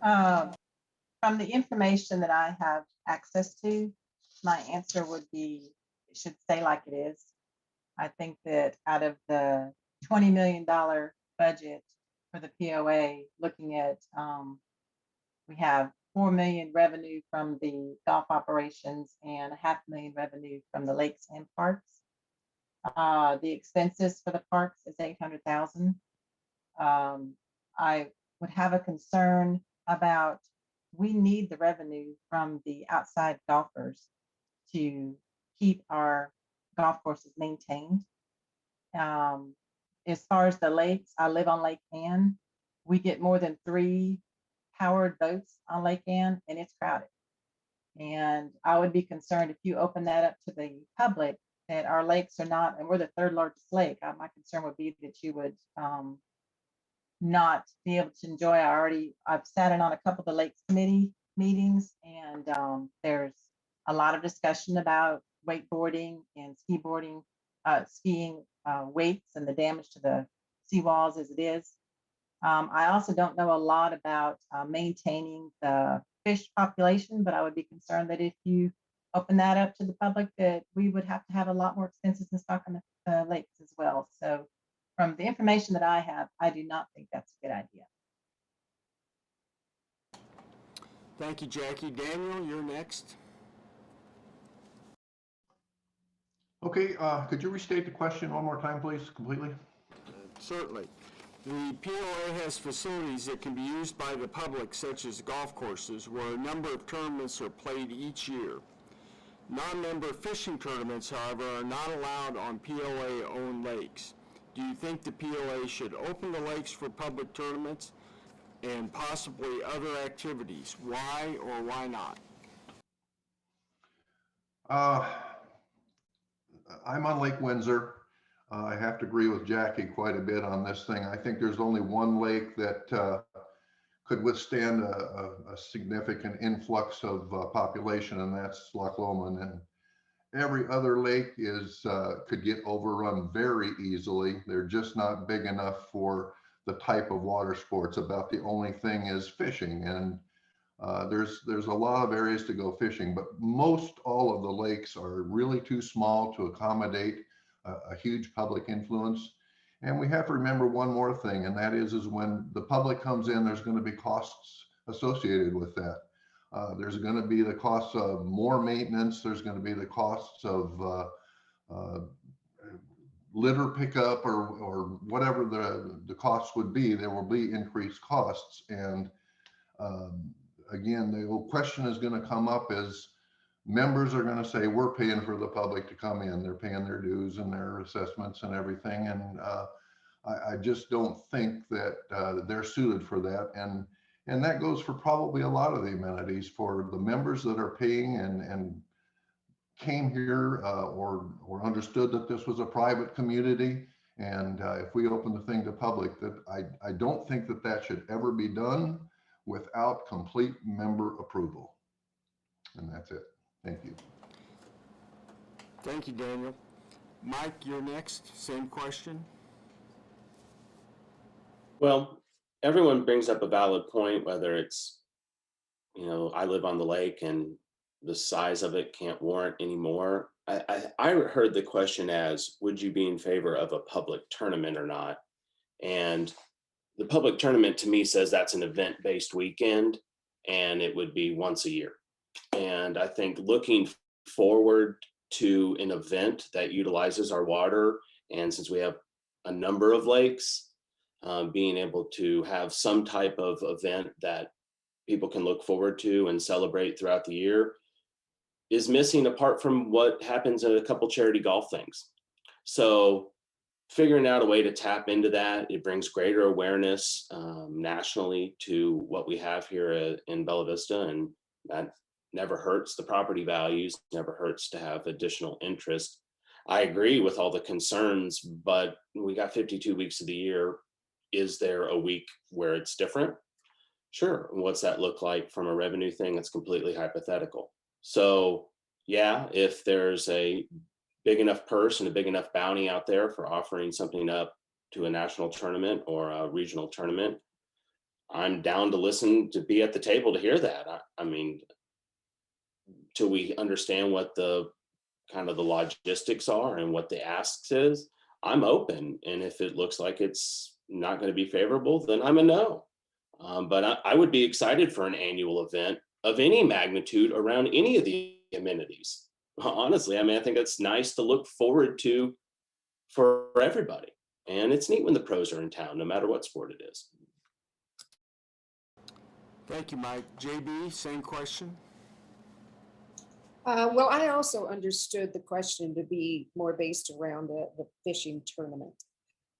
Speaker 6: From the information that I have access to, my answer would be, it should stay like it is. I think that out of the $20 million budget for the POA, looking at, we have 4 million revenue from the golf operations and $500,000 revenue from the lakes and parks. The expenses for the parks is 800,000. I would have a concern about, we need the revenue from the outside golfers to keep our golf courses maintained. As far as the lakes, I live on Lake Ann. We get more than 3 powered boats on Lake Ann, and it's crowded. And I would be concerned if you open that up to the public, that our lakes are not, and we're the 3rd largest lake. My concern would be that you would not be able to enjoy. I've sat in on a couple of the lakes committee meetings, and there's a lot of discussion about wakeboarding and skiing weights and the damage to the seawalls as it is. I also don't know a lot about maintaining the fish population, but I would be concerned that if you open that up to the public, that we would have to have a lot more expenses in stock on the lakes as well. So from the information that I have, I do not think that's a good idea.
Speaker 1: Thank you, Jackie. Daniel, you're next.
Speaker 2: Okay, could you restate the question one more time, please, completely?
Speaker 1: Certainly. The POA has facilities that can be used by the public, such as golf courses, where a number of tournaments are played each year. Non-member fishing tournaments, however, are not allowed on POA-owned lakes. Do you think the POA should open the lakes for public tournaments and possibly other activities? Why or why not?
Speaker 2: I'm on Lake Windsor. I have to agree with Jackie quite a bit on this thing. I think there's only one lake that could withstand a significant influx of population, and that's Loch Lomond. And every other lake could get overrun very easily. They're just not big enough for the type of water sports. About the only thing is fishing, and there's a lot of areas to go fishing, but most all of the lakes are really too small to accommodate a huge public influence. And we have to remember one more thing, and that is when the public comes in, there's going to be costs associated with that. There's going to be the costs of more maintenance. There's going to be the costs of litter pickup or whatever the costs would be. There will be increased costs. And again, the question is going to come up is members are going to say, we're paying for the public to come in. They're paying their dues and their assessments and everything. And I just don't think that they're suited for that. And that goes for probably a lot of the amenities for the members that are paying and came here or understood that this was a private community. And if we open the thing to public, that I don't think that that should ever be done without complete member approval. And that's it. Thank you.
Speaker 1: Thank you, Daniel. Mike, you're next. Same question.
Speaker 3: Well, everyone brings up a valid point, whether it's, I live on the lake and the size of it can't warrant anymore. I heard the question as, would you be in favor of a public tournament or not? And the public tournament to me says that's an event-based weekend and it would be once a year. And I think looking forward to an event that utilizes our water, and since we have a number of lakes, being able to have some type of event that people can look forward to and celebrate throughout the year is missing, apart from what happens at a couple charity golf things. So figuring out a way to tap into that, it brings greater awareness nationally to what we have here in Bella Vista, and that never hurts the property values, never hurts to have additional interest. I agree with all the concerns, but we got 52 weeks of the year. Is there a week where it's different? Sure. What's that look like from a revenue thing? It's completely hypothetical. So yeah, if there's a big enough purse and a big enough bounty out there for offering something up to a national tournament or a regional tournament, I'm down to listen, to be at the table to hear that. I mean, till we understand what the kind of the logistics are and what the asks is, I'm open. And if it looks like it's not going to be favorable, then I'm a no. But I would be excited for an annual event of any magnitude around any of the amenities. Honestly, I mean, I think it's nice to look forward to for everybody. And it's neat when the pros are in town, no matter what sport it is.
Speaker 1: Thank you, Mike. JB, same question.
Speaker 4: Well, I also understood the question to be more based around the fishing tournament.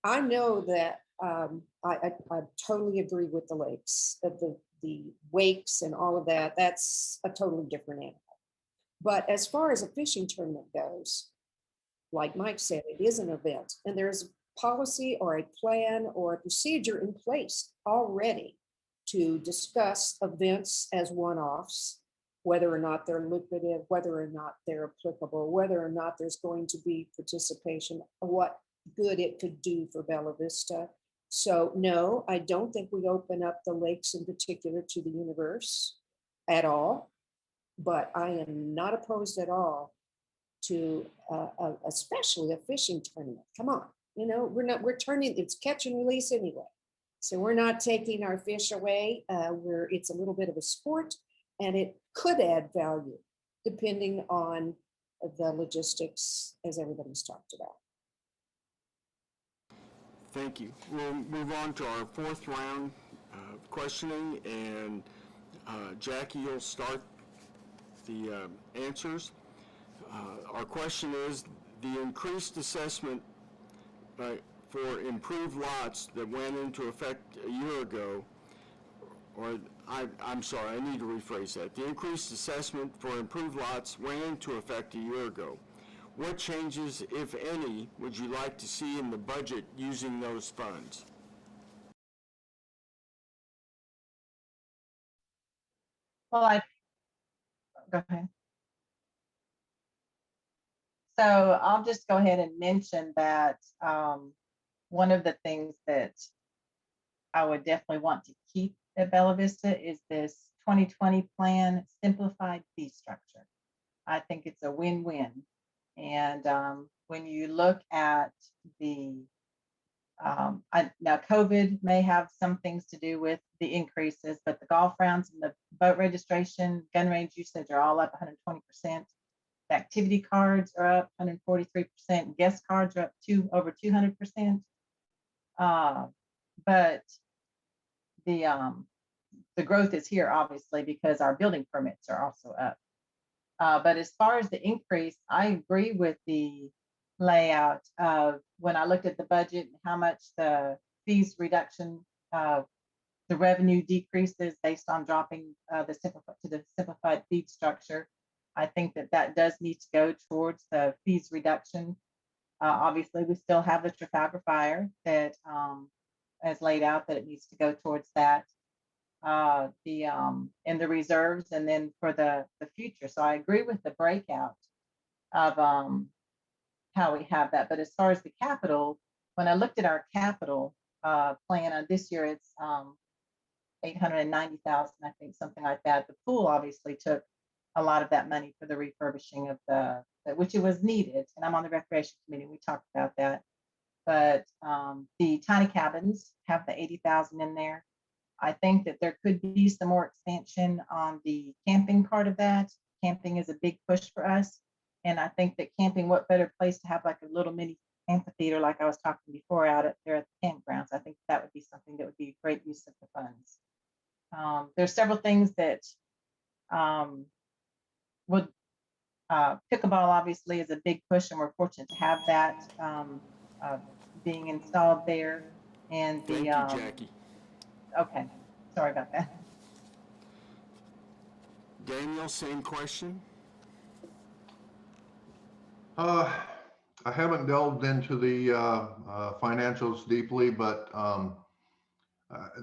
Speaker 4: I know that I totally agree with the lakes, that the wakes and all of that, that's a totally different animal. But as far as a fishing tournament goes, like Mike said, it is an event, and there's a policy or a plan or a procedure in place already to discuss events as one-offs, whether or not they're lucrative, whether or not they're applicable, whether or not there's going to be participation, what good it could do for Bella Vista. So no, I don't think we open up the lakes in particular to the universe at all, but I am not opposed at all to especially a fishing tournament. Come on, we're turning, it's catch and release anyway. So we're not taking our fish away. It's a little bit of a sport, and it could add value depending on the logistics, as everybody's talked about.
Speaker 1: Thank you. We'll move on to our fourth round of questioning, and Jackie, you'll start the answers. Our question is, the increased assessment for improved lots that went into effect a year ago, or I'm sorry, I need to rephrase that. The increased assessment for improved lots went into effect a year ago. What changes, if any, would you like to see in the budget using those funds?
Speaker 6: Well, go ahead. So I'll just go ahead and mention that one of the things that I would definitely want to keep at Bella Vista is this 2020 plan simplified fee structure. I think it's a win-win. And when you look at the now COVID may have some things to do with the increases, but the golf rounds and the boat registration, gun range usage are all up 120%. The activity cards are up 143%. Guest cards are up over 200%. But the growth is here obviously because our building permits are also up. But as far as the increase, I agree with the layout of when I looked at the budget and how much the fees reduction, the revenue decreases based on dropping the simplified fee structure. I think that does need to go towards the fees reduction. Obviously, we still have the Trafalgar Fire that as laid out that it needs to go towards that. In the reserves and then for the future. So I agree with the breakout of how we have that. But as far as the capital, when I looked at our capital plan this year, it's 890,000, I think, something like that. The pool obviously took a lot of that money for the refurbishing of which it was needed. And I'm on the recreation committee. We talked about that. But the tiny cabins have the 80,000 in there. I think that there could be some more expansion on the camping part of that. Camping is a big push for us. And I think that camping, what better place to have like a little mini amphitheater like I was talking before out there at the campgrounds. I think that would be something that would be a great use of the funds. There's several things that would, pickleball obviously is a big push and we're fortunate to have that being installed there. And the,
Speaker 1: Thank you, Jackie.
Speaker 6: okay, sorry about that.
Speaker 1: Daniel, same question?
Speaker 2: I haven't delved into the financials deeply, but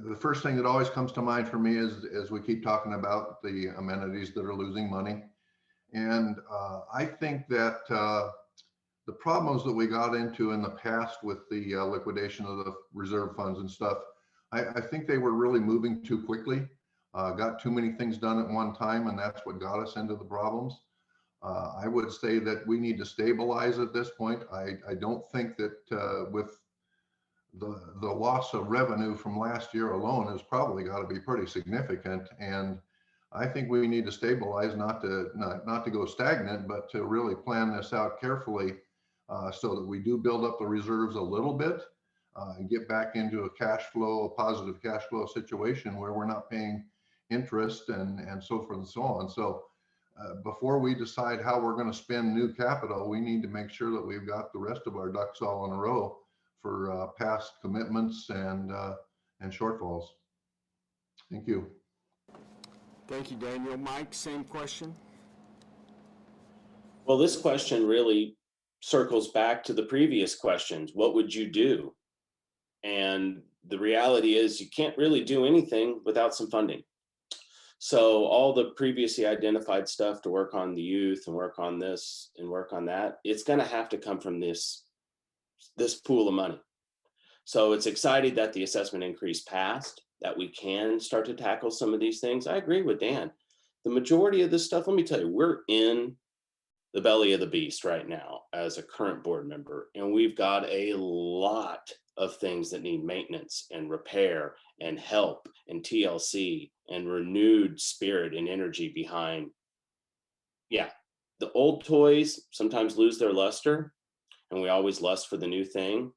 Speaker 2: the first thing that always comes to mind for me is, as we keep talking about the amenities that are losing money. And I think that the problems that we got into in the past with the liquidation of the reserve funds and stuff, I think they were really moving too quickly, got too many things done at one time, and that's what got us into the problems. I would say that we need to stabilize at this point. I don't think that with the loss of revenue from last year alone has probably got to be pretty significant. And I think we need to stabilize, not to go stagnant, but to really plan this out carefully so that we do build up the reserves a little bit and get back into a positive cash flow situation where we're not paying interest and so forth and so on. So before we decide how we're going to spend new capital, we need to make sure that we've got the rest of our ducks all in a row for past commitments and shortfalls. Thank you.
Speaker 1: Thank you, Daniel. Mike, same question?
Speaker 3: Well, this question really circles back to the previous questions. What would you do? And the reality is you can't really do anything without some funding. So all the previously identified stuff to work on the youth and work on this and work on that, it's going to have to come from this pool of money. So it's exciting that the assessment increase passed, that we can start to tackle some of these things. I agree with Dan. The majority of this stuff, let me tell you, we're in the belly of the beast right now as a current board member, and we've got a lot of things that need maintenance and repair and help and TLC and renewed spirit and energy behind. Yeah, the old toys sometimes lose their luster and we always lust for the new thing.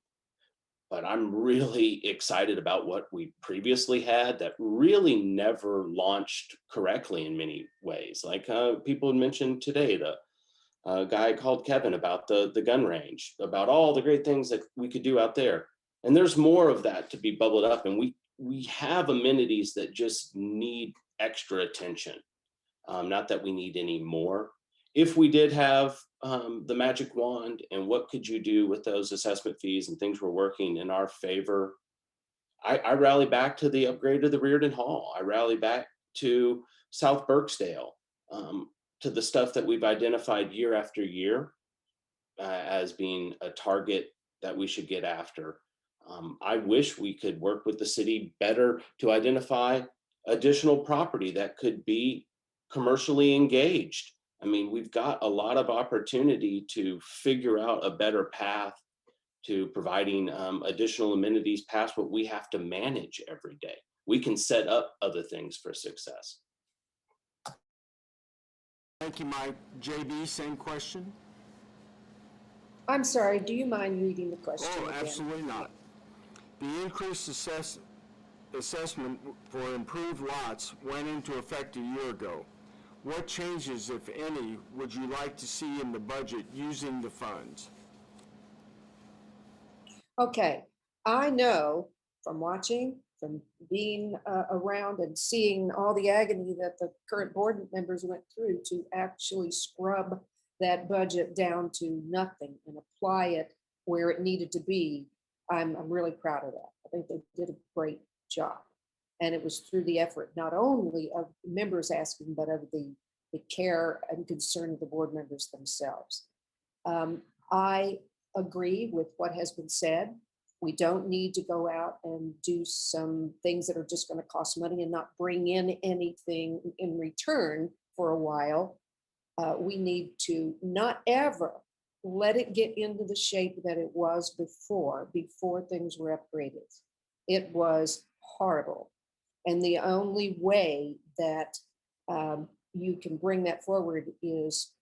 Speaker 3: But I'm really excited about what we previously had that really never launched correctly in many ways. Like people mentioned today, the guy called Kevin about the gun range, about all the great things that we could do out there. And there's more of that to be bubbled up. And we have amenities that just need extra attention. Not that we need any more. If we did have the magic wand and what could you do with those assessment fees and things were working in our favor, I rally back to the upgrade of the Reardon Hall. I rally back to South Birksdale, to the stuff that we've identified year after year as being a target that we should get after. I wish we could work with the city better to identify additional property that could be commercially engaged. I mean, we've got a lot of opportunity to figure out a better path to providing additional amenities past what we have to manage every day. We can set up other things for success.
Speaker 1: Thank you, Mike. JB, same question?
Speaker 4: I'm sorry, do you mind reading the question
Speaker 1: Oh,
Speaker 4: again?
Speaker 1: absolutely not. The increased assessment for improved lots went into effect a year ago. What changes, if any, would you like to see in the budget using the funds?
Speaker 4: Okay, I know from watching, from being around and seeing all the agony that the current board members went through to actually scrub that budget down to nothing and apply it where it needed to be. I'm really proud of that. I think they did a great job. And it was through the effort, not only of members asking, but of the care and concern of the board members themselves. I agree with what has been said. We don't need to go out and do some things that are just going to cost money and not bring in anything in return for a while. We need to not ever let it get into the shape that it was before things were upgraded. It was horrible. And the only way that you can bring that forward is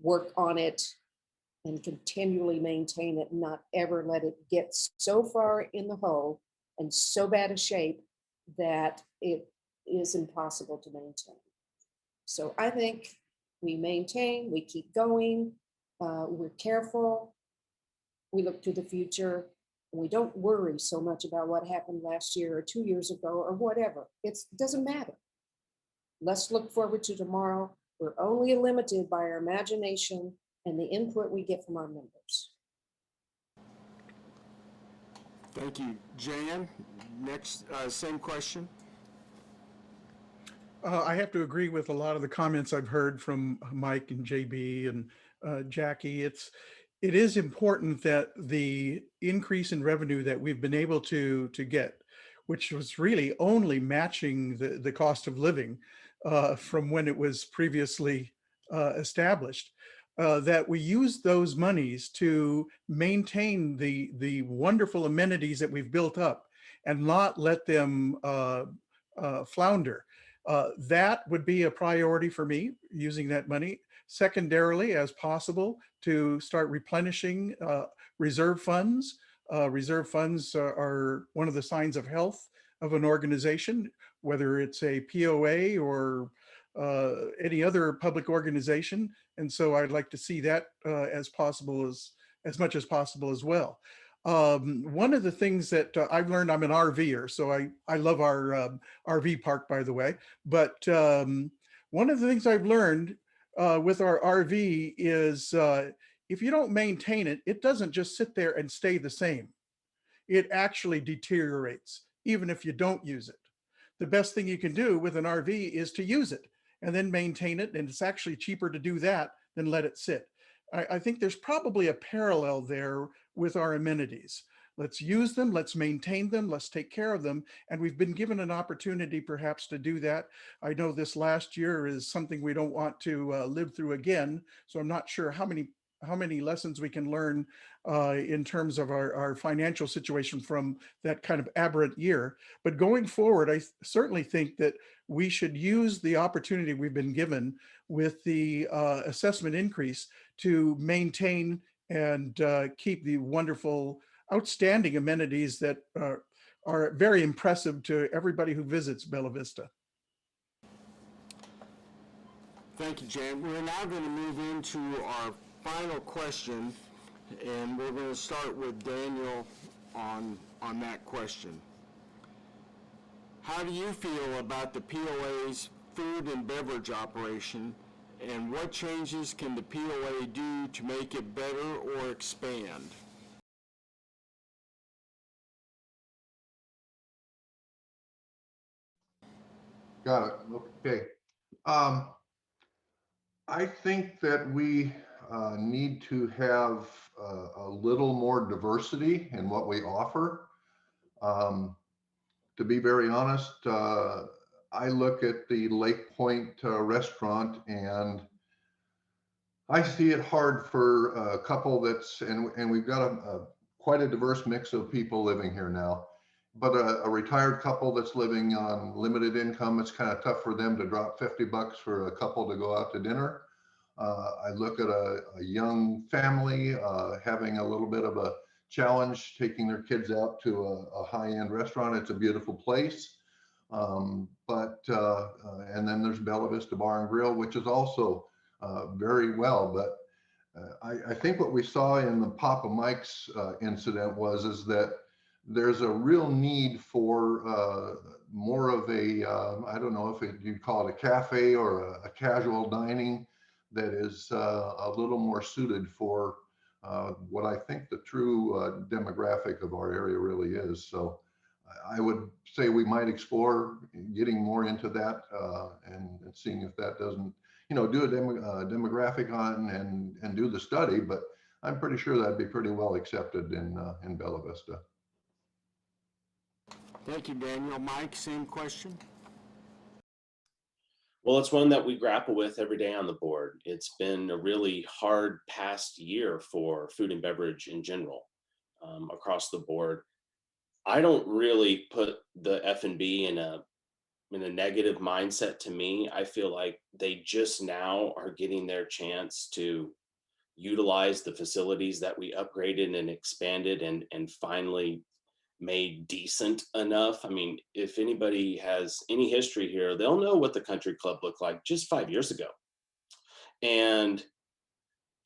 Speaker 4: work on it and continually maintain it, not ever let it get so far in the hole and so bad a shape that it is impossible to maintain. So I think we maintain, we keep going, we're careful, we look to the future, and we don't worry so much about what happened last year or 2 years ago or whatever. It doesn't matter. Let's look forward to tomorrow. We're only limited by our imagination and the input we get from our members.
Speaker 1: Thank you. Jan, next, same question.
Speaker 5: I have to agree with a lot of the comments I've heard from Mike and JB and Jackie. It is important that the increase in revenue that we've been able to get, which was really only matching the cost of living from when it was previously established, that we use those monies to maintain the wonderful amenities that we've built up and not let them flounder. That would be a priority for me, using that money. Secondarily, as possible, to start replenishing reserve funds. Reserve funds are one of the signs of health of an organization, whether it's a POA or any other public organization. And so I'd like to see that as much as possible as well. One of the things that I've learned, I'm an RVer, so I love our RV park, by the way. But one of the things I've learned with our RV is if you don't maintain it, it doesn't just sit there and stay the same. It actually deteriorates, even if you don't use it. The best thing you can do with an RV is to use it and then maintain it. And it's actually cheaper to do that than let it sit. I think there's probably a parallel there with our amenities. Let's use them, let's maintain them, let's take care of them. And we've been given an opportunity perhaps to do that. I know this last year is something we don't want to live through again. So I'm not sure how many lessons we can learn in terms of our financial situation from that kind of aberrant year. But going forward, I certainly think that we should use the opportunity we've been given with the assessment increase to maintain and keep the wonderful, outstanding amenities that are very impressive to everybody who visits Bella Vista.
Speaker 1: Thank you, Jan. We're now going to move into our final question, and we're going to start with Daniel on that question. How do you feel about the POA's food and beverage operation, and what changes can the POA do to make it better or expand?
Speaker 2: Got it. Okay. I think that we need to have a little more diversity in what we offer. To be very honest, I look at the Lake Point restaurant and I see it hard for a couple and we've got quite a diverse mix of people living here now. But a retired couple that's living on limited income, it's kind of tough for them to drop $50 for a couple to go out to dinner. I look at a young family having a little bit of a challenge taking their kids out to a high-end restaurant. It's a beautiful place. And then there's Bella Vista Bar and Grill, which is also very well. But I think what we saw in the Papa Mike's incident is that there's a real need for more of a, I don't know if you'd call it a cafe or a casual dining that is a little more suited for what I think the true demographic of our area really is. So I would say we might explore getting more into that and seeing if that doesn't, do a demographic on and do the study. But I'm pretty sure that'd be pretty well accepted in Bella Vista.
Speaker 1: Thank you, Daniel. Mike, same question?
Speaker 3: Well, it's one that we grapple with every day on the board. It's been a really hard past year for food and beverage in general across the board. I don't really put the F&B in a negative mindset. To me, I feel like they just now are getting their chance to utilize the facilities that we upgraded and expanded and finally made decent enough. I mean, if anybody has any history here, they'll know what the country club looked like just 5 years ago. And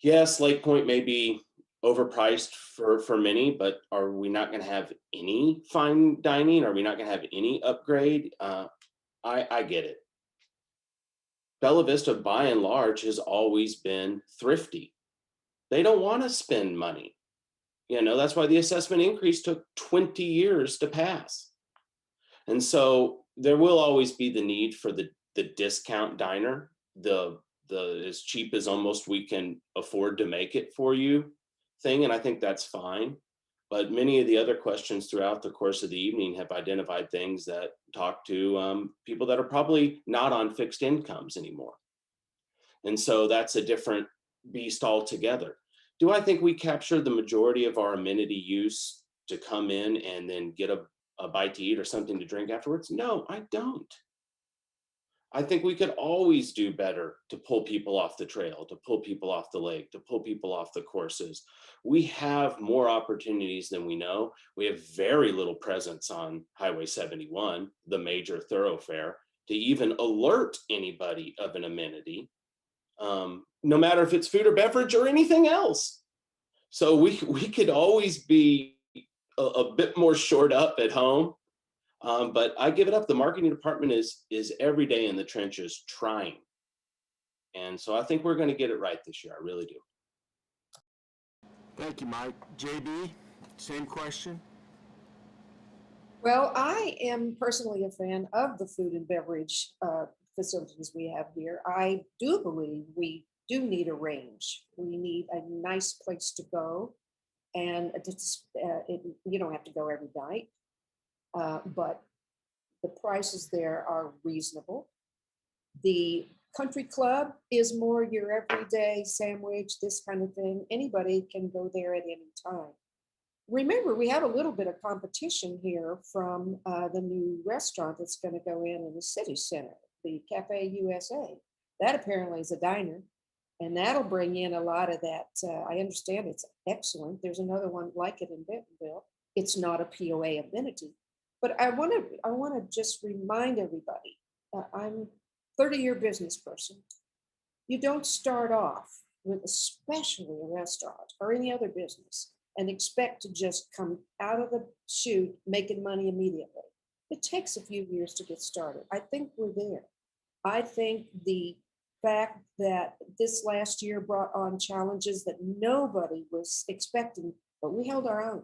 Speaker 3: yes, Lake Point may be overpriced for many, but are we not going to have any fine dining? Are we not going to have any upgrade? I get it. Bella Vista, by and large, has always been thrifty. They don't want to spend money. That's why the assessment increase took 20 years to pass. And so there will always be the need for the discount diner, the as cheap as almost we can afford to make it for you thing. And I think that's fine. But many of the other questions throughout the course of the evening have identified things that talk to people that are probably not on fixed incomes anymore. And so that's a different beast altogether. Do I think we capture the majority of our amenity use to come in and then get a bite to eat or something to drink afterwards? No, I don't. I think we could always do better to pull people off the trail, to pull people off the lake, to pull people off the courses. We have more opportunities than we know. We have very little presence on Highway 71, the major thoroughfare, to even alert anybody of an amenity, no matter if it's food or beverage or anything else. So we could always be a bit more shored up at home. But I give it up. The marketing department is every day in the trenches trying. And so I think we're going to get it right this year. I really do.
Speaker 1: Thank you, Mike. JB, same question?
Speaker 4: Well, I am personally a fan of the food and beverage facilities we have here. I do believe we do need a range. We need a nice place to go. And you don't have to go every night. But the prices there are reasonable. The country club is more your everyday sandwich, this kind of thing. Anybody can go there at any time. Remember, we have a little bit of competition here from the new restaurant that's going to go in the city center, the Cafe USA. That apparently is a diner, and that'll bring in a lot of that. I understand it's excellent. There's another one like it in Bentonville. It's not a POA amenity. But I want to just remind everybody, I'm a 30-year business person. You don't start off with, especially a restaurant or any other business, and expect to just come out of the chute making money immediately. It takes a few years to get started. I think we're there. I think the fact that this last year brought on challenges that nobody was expecting, but we held our own.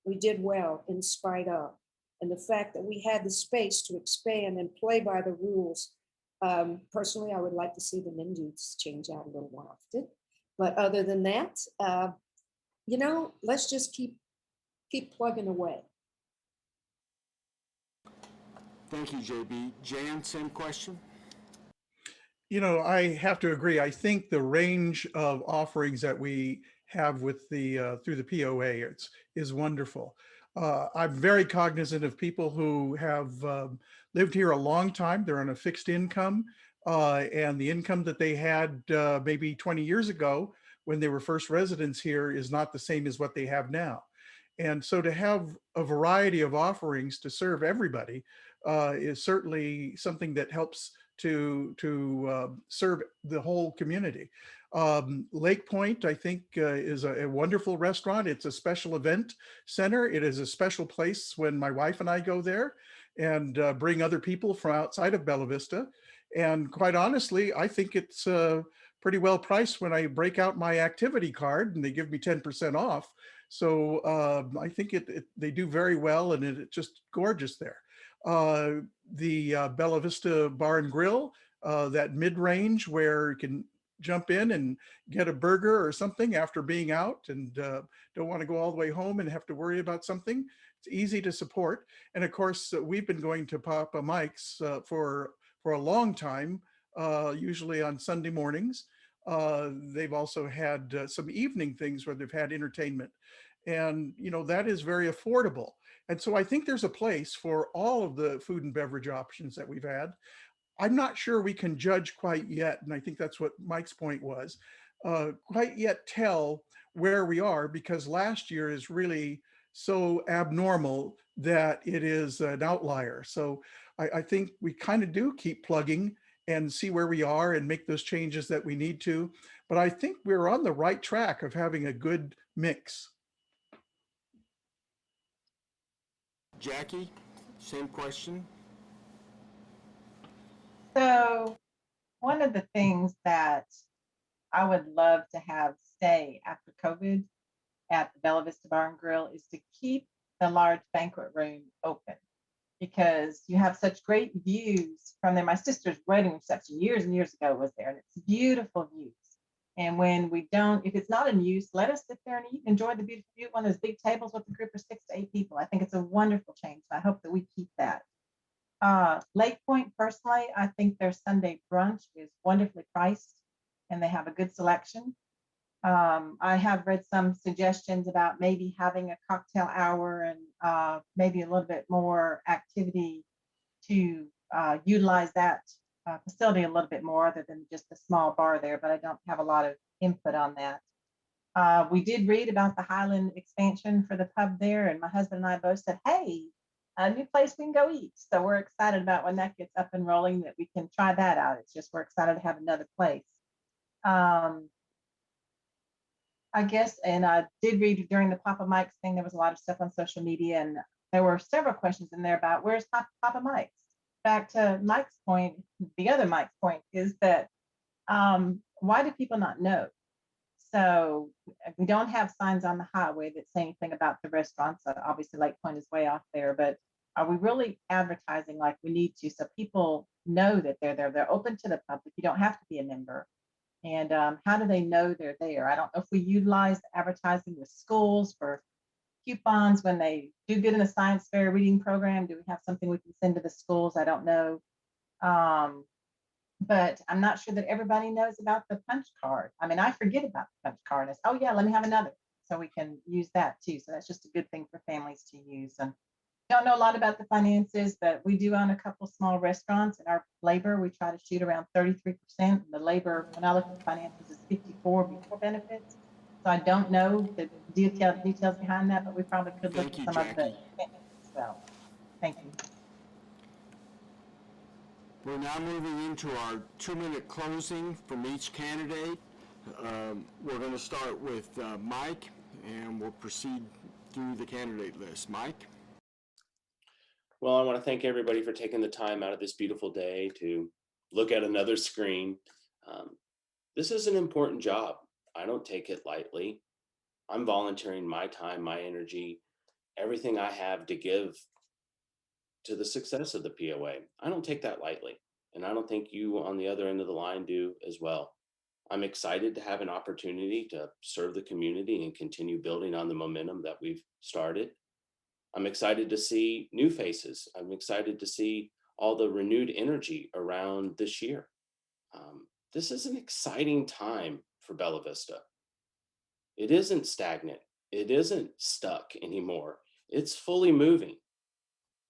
Speaker 4: We did well in spite of. And the fact that we had the space to expand and play by the rules. Personally, I would like to see the menus change out a little more often. But other than that, let's just keep plugging away.
Speaker 1: Thank you, JB. Jan, same question?
Speaker 5: You know, I have to agree. I think the range of offerings that we have with the through the POA is wonderful. I'm very cognizant of people who have lived here a long time. They're on a fixed income, and the income that they had maybe 20 years ago when they were first residents here is not the same as what they have now. And so to have a variety of offerings to serve everybody is certainly something that helps to serve the whole community. Lake Point, I think, is a wonderful restaurant. It's a special event center. It is a special place when my wife and I go there and bring other people from outside of Bella Vista. And quite honestly, I think it's pretty well priced when I break out my activity card and they give me 10% off. So I think they do very well, and it's just gorgeous there. The Bella Vista Bar and Grill, that mid-range where you can jump in and get a burger or something after being out and don't want to go all the way home and have to worry about something. It's easy to support. And of course, we've been going to Papa Mike's for a long time, usually on Sunday mornings. They've also had some evening things where they've had entertainment. And, you know, that is very affordable. And so I think there's a place for all of the food and beverage options that we've had. I'm not sure we can judge quite yet, and I think that's what Mike's point was, quite yet tell where we are, because last year is really so abnormal that it is an outlier. So I think we kind of do keep plugging and see where we are and make those changes that we need to. But I think we're on the right track of having a good mix.
Speaker 1: Jackie, same question?
Speaker 6: So one of the things that I would love to have stay after COVID at the Bella Vista Bar and Grill is to keep the large banquet room open, because you have such great views from there. My sister's wedding reception years and years ago was there, and it's beautiful views. And when we don't, if it's not in use, let us sit there and eat, enjoy the beautiful view, one of those big tables with a group of 6 to 8 people. I think it's a wonderful change. I hope that we keep that. Lake Point, personally, I think their Sunday brunch is wonderfully priced and they have a good selection. I have read some suggestions about maybe having a cocktail hour and maybe a little bit more activity to utilize that facility a little bit more, other than just a small bar there, but I don't have a lot of input on that. We did read about the Highland expansion for the pub there, and my husband and I both said, hey, a new place we can go eat. So we're excited about when that gets up and rolling, that we can try that out. It's just we're excited to have another place. I guess, and I did read during the Papa Mike's thing, there was a lot of stuff on social media, and there were several questions in there about where's Papa Mike's. Back to Mike's point, the other Mike's point is that why do people not know? So we don't have signs on the highway that say anything about the restaurants. Obviously, Lake Point is way off there, but are we really advertising like we need to, so people know that they're there? They're open to the public. You don't have to be a member. And how do they know they're there? I don't know if we utilize the advertising with schools for coupons when they do good in the science fair reading program. Do we have something we can send to the schools? I don't know. But I'm not sure that everybody knows about the punch card. I mean, I forget about the punch card. It's, oh yeah, let me have another. So we can use that too. So that's just a good thing for families to use. And don't know a lot about the finances, but we do own a couple small restaurants, and our labor, we try to shoot around 33%. The labor, when I look at the finances, is 54 before benefits. So I don't know the details behind that, but we probably could look
Speaker 1: Thank
Speaker 6: at
Speaker 1: you,
Speaker 6: some of the
Speaker 1: Jackie.
Speaker 6: as well. Thank you.
Speaker 1: We're now moving into our 2-minute closing from each candidate. We're going to start with Mike, and we'll proceed through the candidate list. Mike?
Speaker 3: Well, I want to thank everybody for taking the time out of this beautiful day to look at another screen. This is an important job. I don't take it lightly. I'm volunteering my time, my energy, everything I have to give to the success of the POA. I don't take that lightly. And I don't think you on the other end of the line do as well. I'm excited to have an opportunity to serve the community and continue building on the momentum that we've started. I'm excited to see new faces. I'm excited to see all the renewed energy around this year. This is an exciting time for Bella Vista. It isn't stagnant. It isn't stuck anymore. It's fully moving.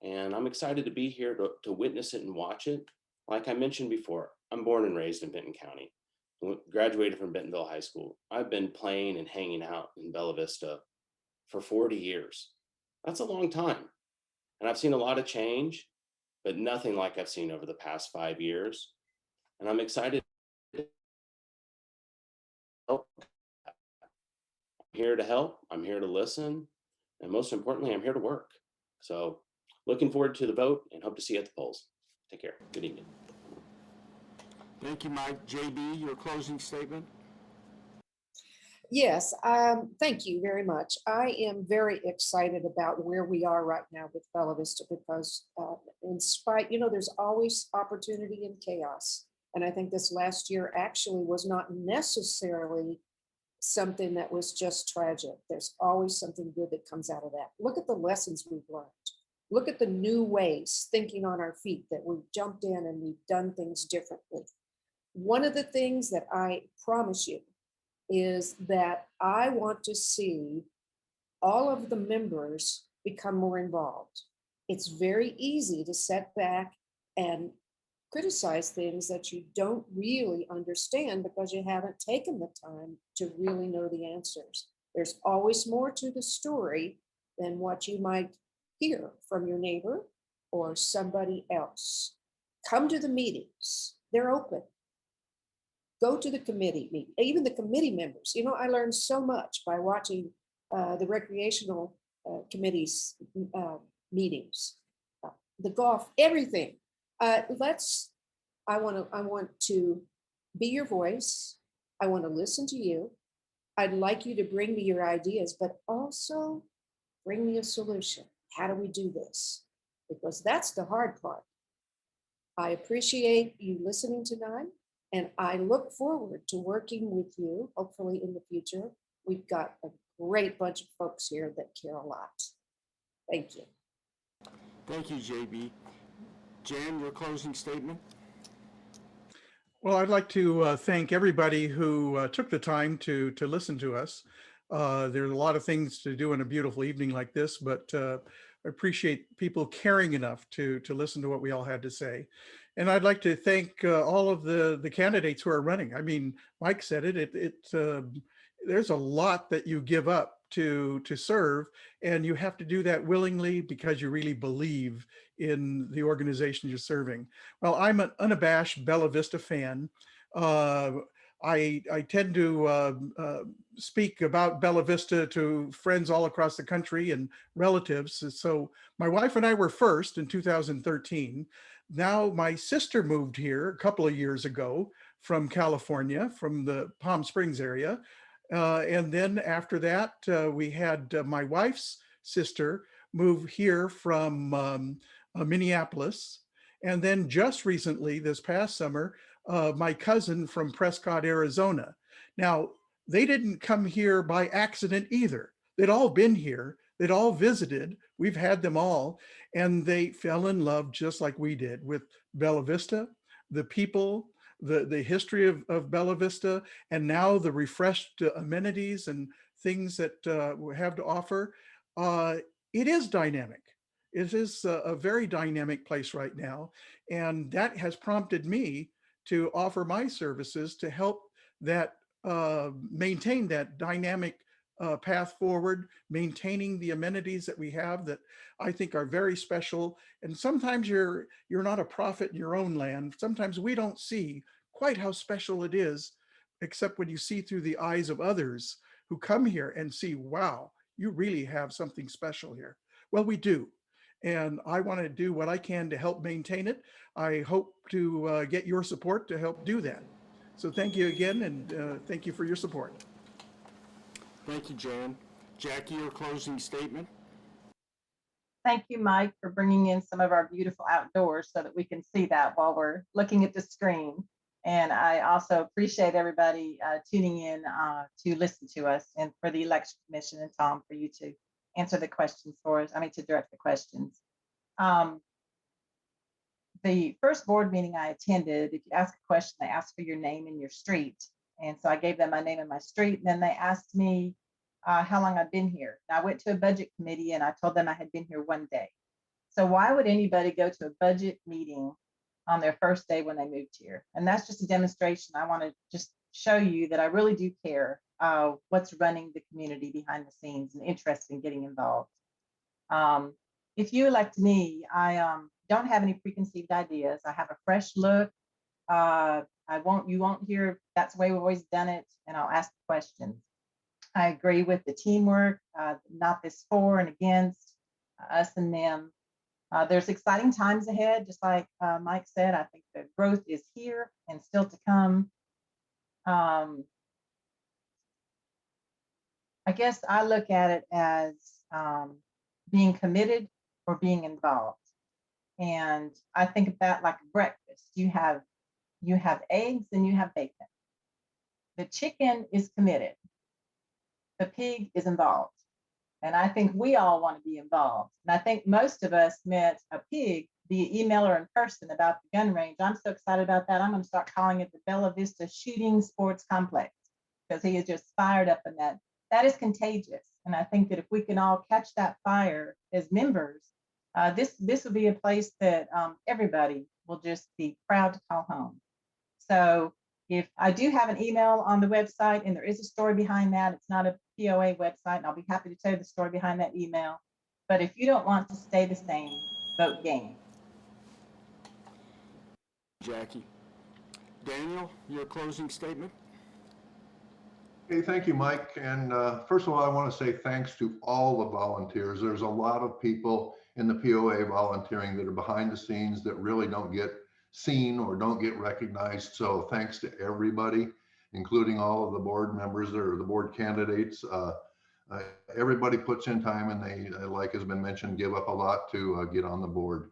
Speaker 3: And I'm excited to be here to witness it and watch it. Like I mentioned before, I'm born and raised in Benton County, graduated from Bentonville High School. I've been playing and hanging out in Bella Vista for 40 years. That's a long time. And I've seen a lot of change, but nothing like I've seen over the past 5 years. And I'm excited to help. I'm here to help. I'm here to listen. And most importantly, I'm here to work. So looking forward to the vote and hope to see you at the polls. Take care. Good evening.
Speaker 1: Thank you, Mike. JB, your closing statement?
Speaker 4: Yes, thank you very much. I am very excited about where we are right now with Bella Vista because in spite, there's always opportunity in chaos. And I think this last year actually was not necessarily something that was just tragic. There's always something good that comes out of that. Look at the lessons we've learned. Look at the new ways, thinking on our feet, that we've jumped in and we've done things differently. One of the things that I promise you is that I want to see all of the members become more involved. It's very easy to sit back and criticize things that you don't really understand because you haven't taken the time to really know the answers. There's always more to the story than what you might hear from your neighbor or somebody else. Come to the meetings, they're open. Go to the committee meeting, even the committee members. I learned so much by watching the recreational committees meetings, the golf, everything. I want to be your voice. I want to listen to you. I'd like you to bring me your ideas, but also bring me a solution. How do we do this? Because that's the hard part. I appreciate you listening tonight, and I look forward to working with you, hopefully in the future. We've got a great bunch of folks here that care a lot. Thank you.
Speaker 1: Thank you, JB. Jan, your closing statement?
Speaker 5: Well, I'd like to thank everybody who took the time to listen to us. There's a lot of things to do in a beautiful evening like this, but I appreciate people caring enough to listen to what we all had to say. And I'd like to thank all of the candidates who are running. I mean, Mike said it. There's a lot that you give up to serve, and you have to do that willingly because you really believe in the organization you're serving. Well, I'm an unabashed Bella Vista fan. I tend to speak about Bella Vista to friends all across the country and relatives. So my wife and I were first in 2013. Now my sister moved here a couple of years ago from California, from the Palm Springs area. And then after that, we had my wife's sister move here from Minneapolis. And then just recently, this past summer, my cousin from Prescott, Arizona. Now, they didn't come here by accident either. They'd all been here. They'd all visited. We've had them all. And they fell in love just like we did with Bella Vista, the people, the history of Bella Vista, and now the refreshed amenities and things that we have to offer. It is dynamic. It is a very dynamic place right now. And that has prompted me to offer my services to help that maintain that dynamic path forward, maintaining the amenities that we have that I think are very special. And sometimes you're not a prophet in your own land. Sometimes we don't see quite how special it is, except when you see through the eyes of others who come here and see, wow, you really have something special here. Well, we do. And I want to do what I can to help maintain it. I hope to get your support to help do that. So thank you again, and thank you for your support.
Speaker 1: Thank you, Jan. Jackie, your closing statement?
Speaker 6: Thank you, Mike, for bringing in some of our beautiful outdoors so that we can see that while we're looking at the screen. And I also appreciate everybody tuning in to listen to us, and for the Election Commission and Tom, for you to answer the questions for us, to direct the questions. the first board meeting I attended, if you ask a question, they ask for your name and your street. And so I gave them my name and my street. And then they asked me how long I've been here. And I went to a budget committee and I told them I had been here 1 day. So why would anybody go to a budget meeting on their first day when they moved here? And that's just a demonstration. I want to just show you that I really do care what's running the community behind the scenes and interested in getting involved. If you elect me, I don't have any preconceived ideas. I have a fresh look. You won't hear that's the way we've always done it, and I'll ask questions. I agree with the teamwork, not this for and against, us and them. There's exciting times ahead, just like Mike said. I think the growth is here and still to come. I guess I look at it as being committed or being involved. And I think of that like breakfast. You have eggs and you have bacon. The chicken is committed. The pig is involved. And I think we all want to be involved. And I think most of us met a pig via email or in person about the gun range. I'm so excited about that. I'm going to start calling it the Bella Vista Shooting Sports Complex because he is just fired up in that. That is contagious. And I think that if we can all catch that fire as members, this will be a place that everybody will just be proud to call home. So if I do have an email on the website and there is a story behind that, it's not a POA website, and I'll be happy to tell you the story behind that email. But if you don't want to stay the same, vote GAME.
Speaker 1: Jackie. Daniel, your closing statement?
Speaker 2: Hey, thank you, Mike. And first of all, I want to say thanks to all the volunteers. There's a lot of people in the POA volunteering that are behind the scenes that really don't get seen or don't get recognized. So thanks to everybody, including all of the board members or the board candidates. Everybody puts in time and they, like has been mentioned, give up a lot to get on the board.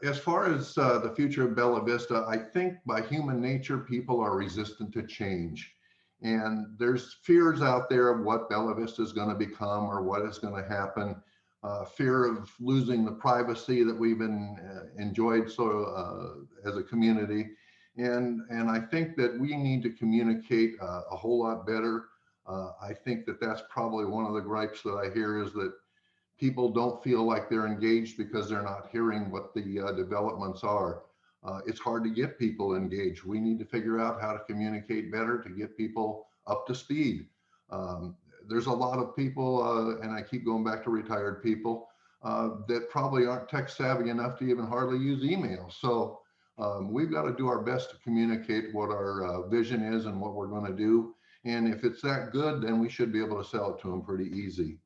Speaker 2: As far as the future of Bella Vista, I think by human nature, people are resistant to change. And there's fears out there of what Bella Vista is going to become or what is going to happen. Fear of losing the privacy that we've been enjoyed as a community. And I think that we need to communicate a whole lot better. I think that that's probably one of the gripes that I hear is that people don't feel like they're engaged because they're not hearing what the developments are. It's hard to get people engaged. We need to figure out how to communicate better to get people up to speed. There's a lot of people, and I keep going back to retired people, that probably aren't tech savvy enough to even hardly use email. So we've got to do our best to communicate what our vision is and what we're going to do. And if it's that good, then we should be able to sell it to them pretty easy.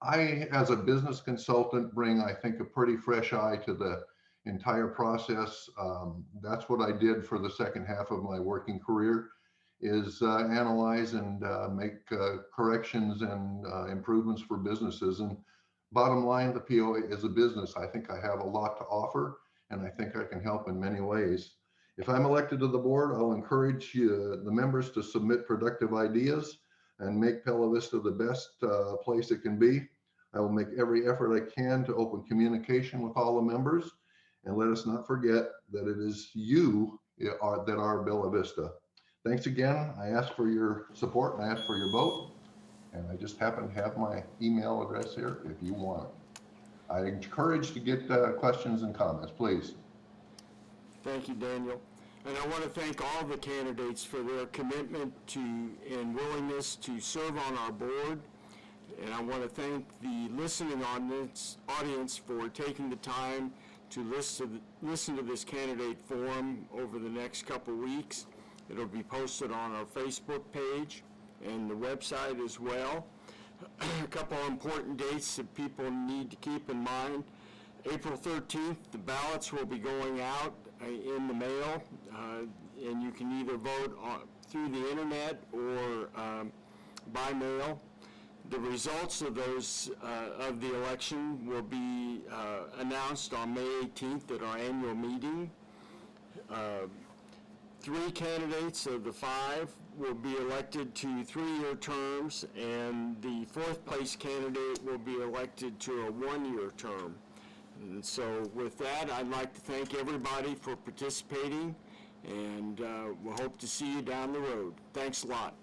Speaker 2: I, as a business consultant, bring, I think, a pretty fresh eye to the entire process. That's what I did for the second half of my working career, is analyze and make corrections and improvements for businesses. And bottom line, the POA is a business. I think I have a lot to offer, and I think I can help in many ways. If I'm elected to the board, I'll encourage the members to submit productive ideas and make Bella Vista the best place it can be. I will make every effort I can to open communication with all the members. And let us not forget that it is you that are Bella Vista. Thanks again. I ask for your support and I ask for your vote. And I just happen to have my email address here if you want it. I encourage to get questions and comments, please.
Speaker 1: Thank you, Daniel. And I want to thank all the candidates for their commitment to and willingness to serve on our board. And I want to thank the listening audience for taking the time to listen to this candidate forum over the next couple weeks. It'll be posted on our Facebook page and the website as well. A couple of important dates that people need to keep in mind. April 13th, the ballots will be going out in the mail, and you can either vote through the internet or by mail. The results of those of the election will be announced on May 18th at our annual meeting. 3 candidates of the 5 will be elected to 3-year terms, and the 4th place candidate will be elected to a 1-year term. And so with that, I'd like to thank everybody for participating, and we'll hope to see you down the road. Thanks a lot.